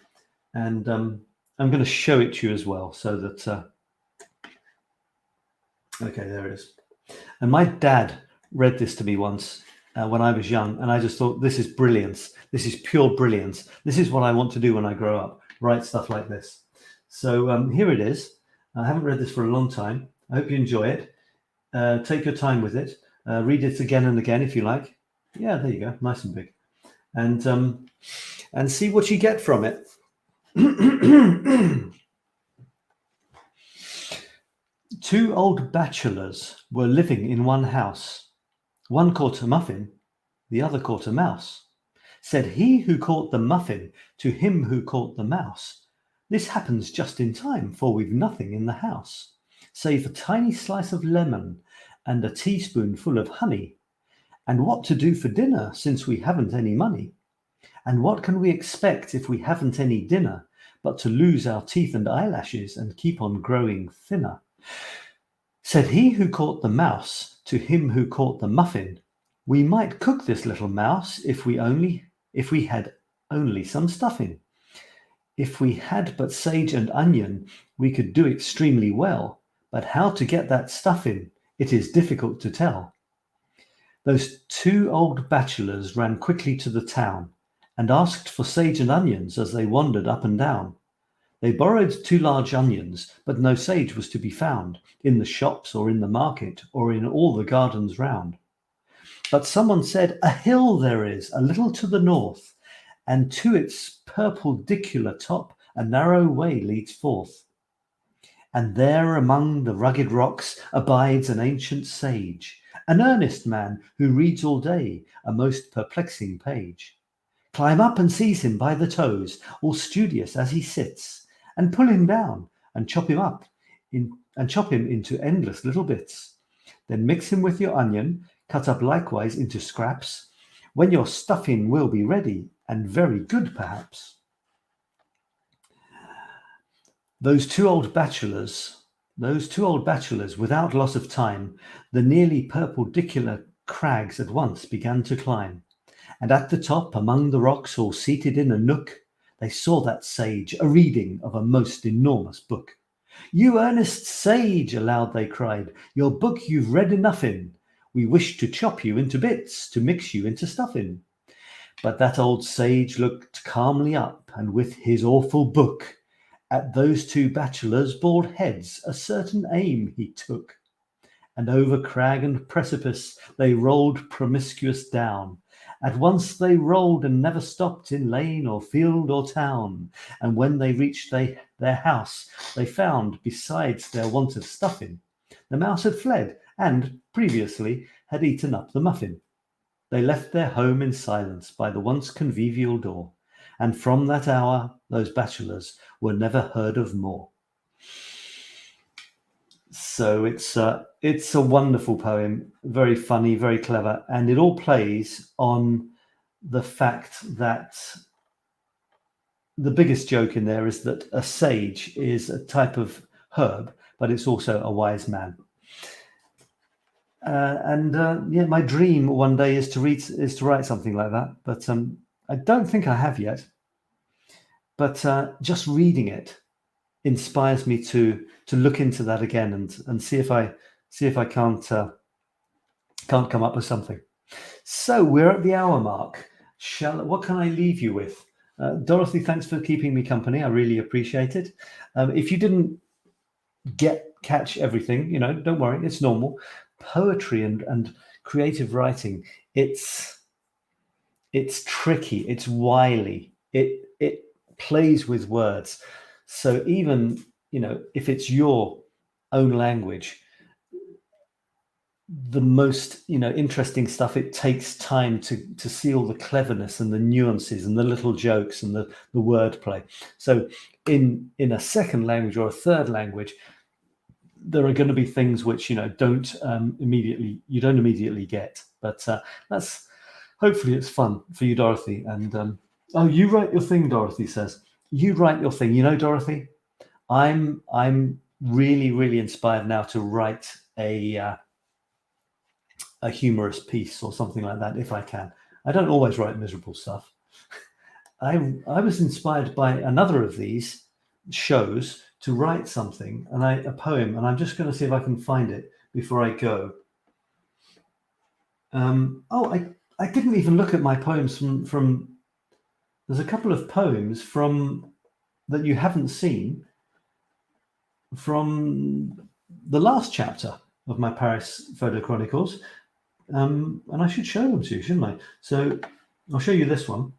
And I'm going to show it to you as well, so that... Okay, there it is. And my dad read this to me once when I was young, and I just thought, this is brilliance. This is pure brilliance. This is what I want to do when I grow up, write stuff like this. So here it is. I haven't read this for a long time. I hope you enjoy it. Take your time with it. Read it again and again if you like. Yeah, there you go, nice and big. And see what you get from it. 2 old bachelors were living in one house. One caught a muffin, the other caught a mouse. Said he who caught the muffin to him who caught the mouse, "This happens just in time, for we've nothing in the house, save a tiny slice of lemon and a teaspoonful of honey. And what to do for dinner, since we haven't any money? And what can we expect if we haven't any dinner, but to lose our teeth and eyelashes and keep on growing thinner?" Said he who caught the mouse to him who caught the muffin, "We might cook this little mouse if we had only some stuffing. If we had but sage and onion, we could do extremely well, but how to get that stuff in, it is difficult to tell." Those 2 old bachelors ran quickly to the town and asked for sage and onions as they wandered up and down. They borrowed 2 large onions, but no sage was to be found in the shops or in the market or in all the gardens round. But someone said, "A hill there is, a little to the north, and to its perpendicular top a narrow way leads forth. And there among the rugged rocks abides an ancient sage, an earnest man who reads all day a most perplexing page. Climb up and seize him by the toes, all studious as he sits, and pull him down and chop him into endless little bits. Then mix him with your onion, cut up likewise into scraps, when your stuffing will be ready, and very good perhaps." Those two old bachelors, without loss of time, the nearly perpendicular crags at once began to climb. And at the top, among the rocks, all seated in a nook, they saw that sage a-reading of a most enormous book. "You earnest sage," aloud they cried, "your book you've read enough in. We wish to chop you into bits, to mix you into stuffing." But that old sage looked calmly up, and with his awful book at those 2 bachelors' bald heads a certain aim he took. And over crag and precipice they rolled promiscuous down. At once they rolled and never stopped in lane or field or town. And when they reached their house, they found, besides their want of stuffing, the mouse had fled and, previously, had eaten up the muffin. They left their home in silence by the once convivial door, and from that hour those bachelors were never heard of more. So it's a wonderful poem, very funny, very clever, and it all plays on the fact that the biggest joke in there is that a sage is a type of herb, but it's also a wise man. Yeah, my dream one day is to write something like that, but I don't think I have yet. but just reading it inspires me to look into that again and see if I can't come up with something. So we're at the hour mark. What can I leave you with? Dorothy, thanks for keeping me company. I really appreciate it. If you didn't catch everything, don't worry, it's normal. Poetry and creative writing, it's tricky, it's wily, it plays with words. So even, if it's your own language, the most, interesting stuff, it takes time to see all the cleverness and the nuances and the little jokes and the wordplay. So in a second language or a third language, there are going to be things which, you don't immediately get. But that's, hopefully it's fun for you, Dorothy. And oh, you write your thing, Dorothy says. You write your thing. Dorothy, I'm really, really inspired now to write a humorous piece or something like that, if I can. I don't always write miserable stuff. I was inspired by another of these shows to write something, a poem, and I'm just going to see if I can find it before I go. I didn't even look at my poems from there's a couple of poems that you haven't seen from the last chapter of my Paris Photo Chronicles. And I should show them to you, shouldn't I? So I'll show you this one.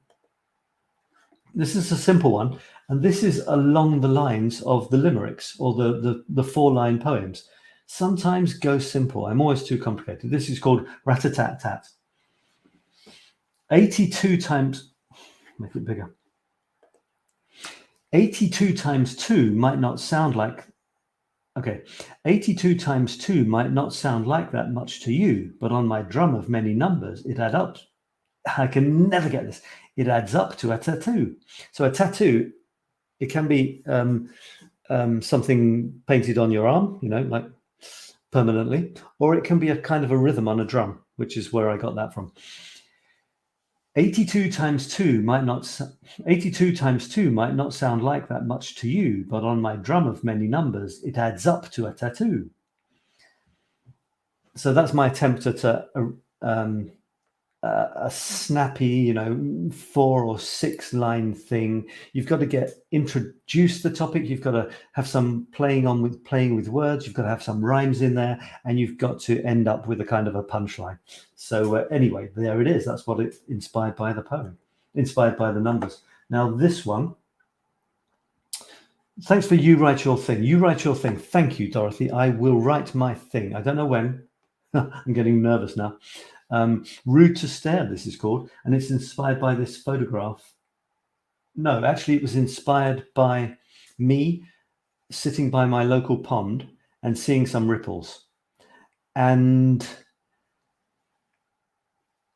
This is a simple one, and this is along the lines of the limericks or the 4-line poems. Sometimes go simple. I'm always too complicated. This is called Rat-a-tat-tat. 82 times, make it bigger. 82 times 2 might not sound like, 82 times 2 might not sound like that much to you, but on my drum of many numbers, it adds up. I can never get this. It adds up to a tattoo. So a tattoo, it can be something painted on your arm, like permanently, or it can be a kind of a rhythm on a drum, which is where I got that from. 82 times 2 might not sound like that much to you, but on my drum of many numbers, it adds up to a tattoo. So that's my attempt at a snappy, 4 or 6 line thing. You've got to introduce the topic. You've got to have some playing with words. You've got to have some rhymes in there, and you've got to end up with a kind of a punchline. So anyway, there it is. That's what it inspired by the poem, inspired by the numbers. Now this one, thanks for you write your thing. You write your thing. Thank you, Dorothy. I will write my thing. I don't know when. I'm getting nervous now. Rude to Stare, this is called, and it's inspired by this photograph. No, actually, it was inspired by me sitting by my local pond and seeing some ripples. And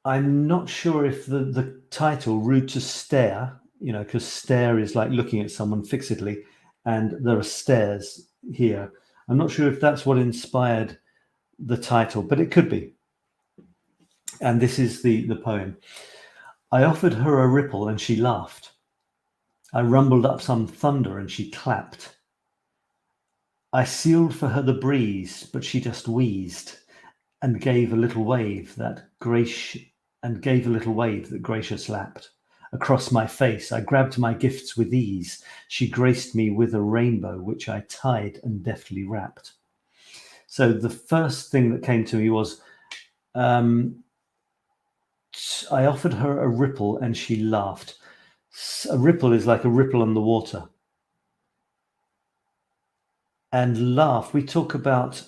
I'm not sure if the title, Rude to Stare, because stare is like looking at someone fixedly, and there are stairs here. I'm not sure if that's what inspired the title, but it could be. And this is the poem. I offered her a ripple and she laughed. I rumbled up some thunder and she clapped. I sealed for her the breeze, but she just wheezed and gave a little wave that gracious lapped. Across my face, I grabbed my gifts with ease. She graced me with a rainbow, which I tied and deftly wrapped. So the first thing that came to me was, I offered her a ripple and she laughed. A ripple is like a ripple on the water. And laugh, we talk about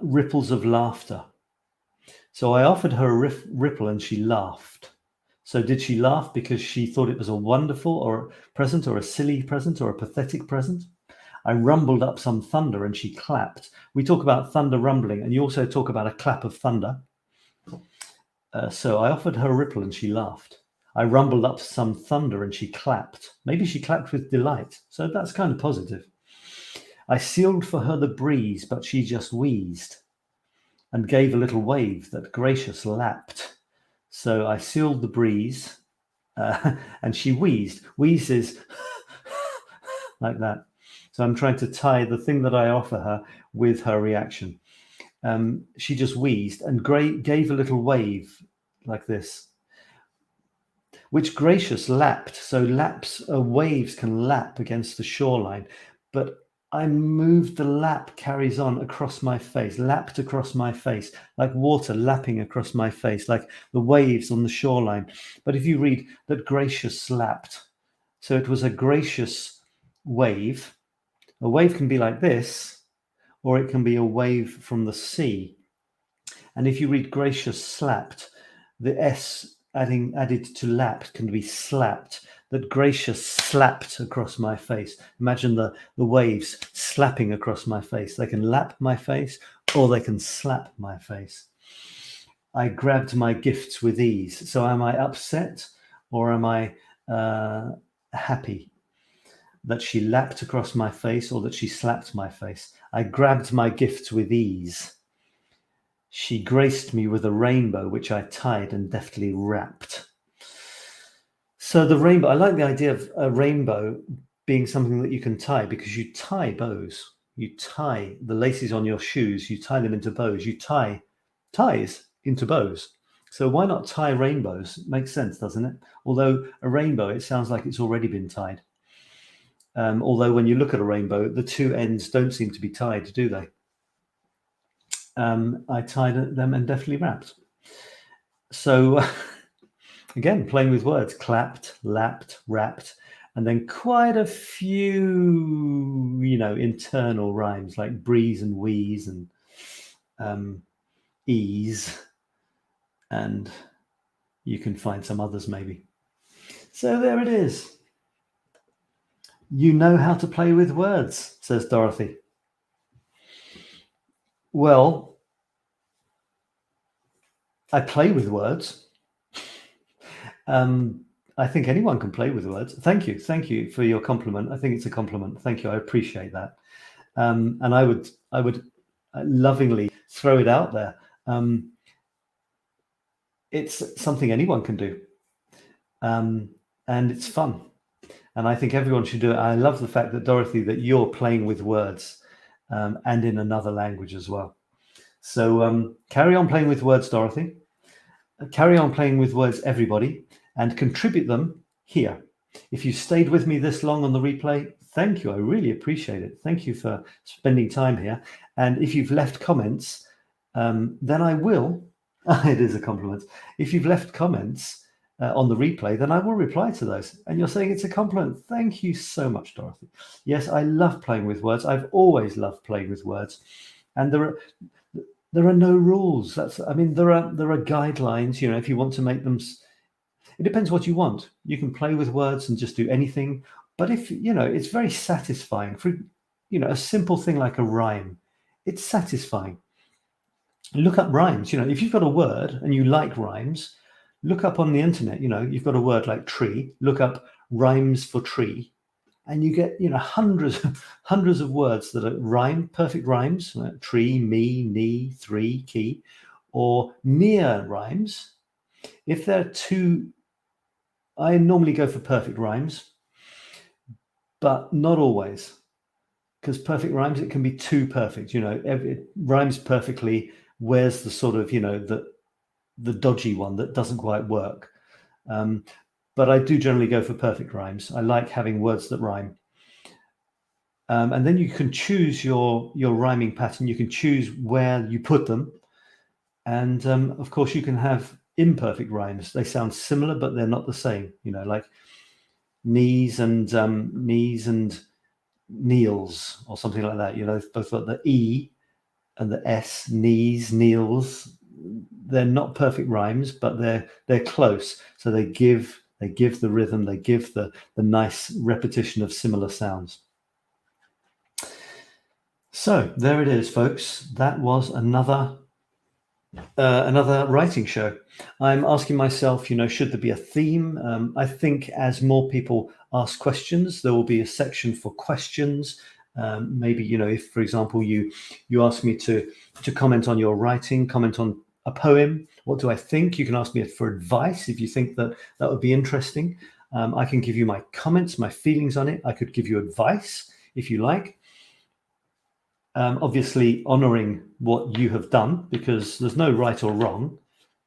ripples of laughter. So I offered her a ripple and she laughed. So did she laugh because she thought it was a wonderful or present or a silly present or a pathetic present? I rumbled up some thunder and she clapped. We talk about thunder rumbling, and you also talk about a clap of thunder. So I offered her a ripple and she laughed. I rumbled up some thunder and she clapped. Maybe she clapped with delight. So that's kind of positive. I sealed for her the breeze, but she just wheezed and gave a little wave that gracious lapped. So I sealed the breeze and she wheezed. Wheeze is like that. So I'm trying to tie the thing that I offer her with her reaction. She just wheezed and gave a little wave like this, which gracious lapped. So waves can lap against the shoreline, but I moved the lap carries on across my face, lapped across my face, like water lapping across my face, like the waves on the shoreline. But if you read that gracious lapped, so it was a gracious wave. A wave can be like this, or it can be a wave from the sea. And if you read gracious slapped, the S added to lapped can be slapped. That gracious slapped across my face. Imagine the waves slapping across my face. They can lap my face or they can slap my face. I grabbed my gifts with ease. So am I upset or am I happy that she lapped across my face or that she slapped my face? I grabbed my gifts with ease. She graced me with a rainbow, which I tied and deftly wrapped. So the rainbow, I like the idea of a rainbow being something that you can tie, because you tie bows. You tie the laces on your shoes, you tie them into bows. You tie ties into bows. So why not tie rainbows? Makes sense, doesn't it? Although a rainbow, it sounds like it's already been tied. Although when you look at a rainbow, the two ends don't seem to be tied, do they? I tied them and deftly wrapped. So again, playing with words, clapped, lapped, wrapped, and then quite a few, internal rhymes like breeze and wheeze and ease, and you can find some others maybe. So there it is. You know how to play with words, says Dorothy. Well, I play with words. I think anyone can play with words. Thank you for your compliment. I think it's a compliment. Thank you. I appreciate that. And I would lovingly throw it out there. It's something anyone can do, and it's fun. And I think everyone should do it. I love the fact that, Dorothy, that you're playing with words and in another language as well. So carry on playing with words, Dorothy. Carry on playing with words, everybody, and contribute them here. If you stayed with me this long on the replay, thank you. I really appreciate it. Thank you for spending time here. And if you've left comments, then I will. It is a compliment. If you've left comments on the replay, then I will reply to those. And you're saying it's a compliment. Thank you so much, Dorothy. Yes, I love playing with words. I've always loved playing with words. And there are no rules. There are guidelines. If you want to make them, it depends what you want. You can play with words and just do anything. But if it's very satisfying for a simple thing like a rhyme. It's satisfying. Look up rhymes. If you've got a word and you like rhymes, look up on the internet. You've got a word like tree. Look up rhymes for tree, and you get hundreds of words that are perfect rhymes, like tree, me, knee, three, key, or near rhymes. If they're too, I normally go for perfect rhymes, but not always, because perfect rhymes, it can be too perfect. It rhymes perfectly. Where's the sort of the dodgy one that doesn't quite work? But I do generally go for perfect rhymes. I like having words that rhyme. And then you can choose your rhyming pattern. You can choose where you put them. And of course, you can have imperfect rhymes. They sound similar, but they're not the same. Like knees and kneels or something like that. Both got the E and the S, knees, kneels. They're not perfect rhymes, but they're close. So they give the rhythm, they give the nice repetition of similar sounds. So there it is, folks. That was another writing show. I'm asking myself, should there be a theme? I think as more people ask questions, there will be a section for questions. Maybe, if, for example, you ask me to comment on your writing, comment on a poem, what do I think? You can ask me for advice if you think that would be interesting. I can give you my comments, my feelings on it. I could give you advice if you like. Obviously honoring what you have done, because there's no right or wrong.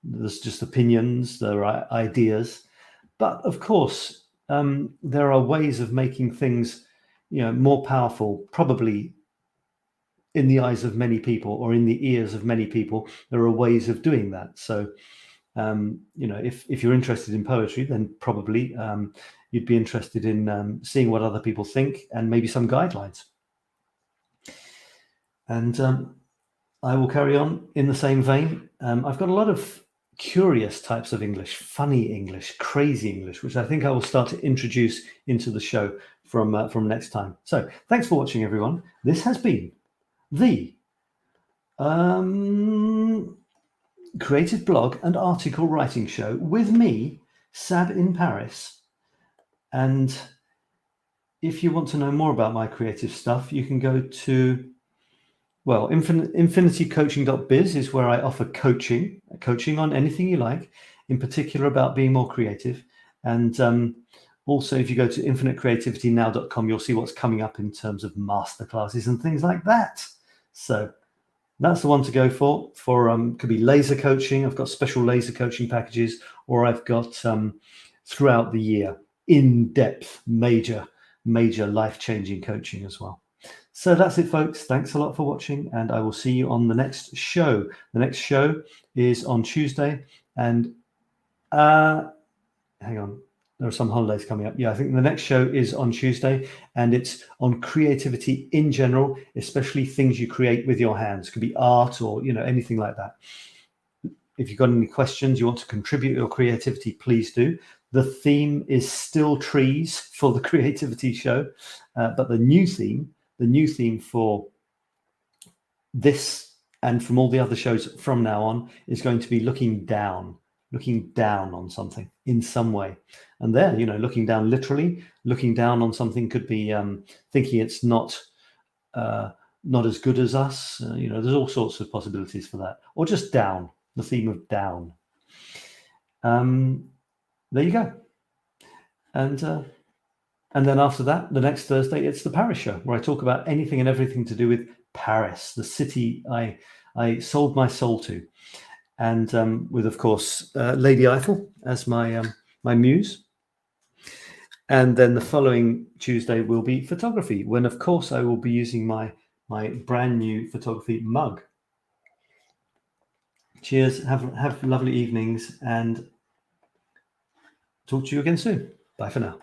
There's just opinions, there are ideas. But of course, there are ways of making things, more powerful, probably in the eyes of many people or in the ears of many people. There are ways of doing that. So, if you're interested in poetry, then probably you'd be interested in seeing what other people think and maybe some guidelines. And I will carry on in the same vein. I've got a lot of curious types of English, funny English, crazy English, which I think I will start to introduce into the show from next time. So thanks for watching, everyone. This has been the creative blog and article writing show with me, Sab in Paris. And if you want to know more about my creative stuff, you can go to, well, 𝗕𝗏𝗡𝗅𝗔𝗥𝗧𝗜𝗖𝗟𝗘 where I offer coaching on anything you like, in particular about being more creative. And also, if you go to infinitecreativitynnow.com, you'll see what's coming up in terms of masterclasses and things like that. So that's the one to go for. Could be laser coaching. I've got special laser coaching packages, or I've got throughout the year in-depth, major life-changing coaching as well. So that's it, folks. Thanks a lot for watching, and I will see you on the next show. The next show is on Tuesday, and hang on, there are some holidays coming up. Yeah, I think the next show is on Tuesday, and it's on creativity in general, especially things you create with your hands. It could be art or anything like that. If you've got any questions, you want to contribute your creativity, please do. The theme is still trees for the creativity show, but the new theme for this and from all the other shows from now on is going to be looking down on something in some way. And there, looking down, literally looking down on something could be thinking it's not as good as us. There's all sorts of possibilities for that, or just down, the theme of down. There you go. And then after that, the next Thursday, it's the Paris show, where I talk about anything and everything to do with Paris, the city I sold my soul to. And with, of course, Lady Eiffel as my muse. And then the following Tuesday will be photography, when, of course, I will be using my brand new photography mug. Cheers. Have lovely evenings, and talk to you again soon. Bye for now.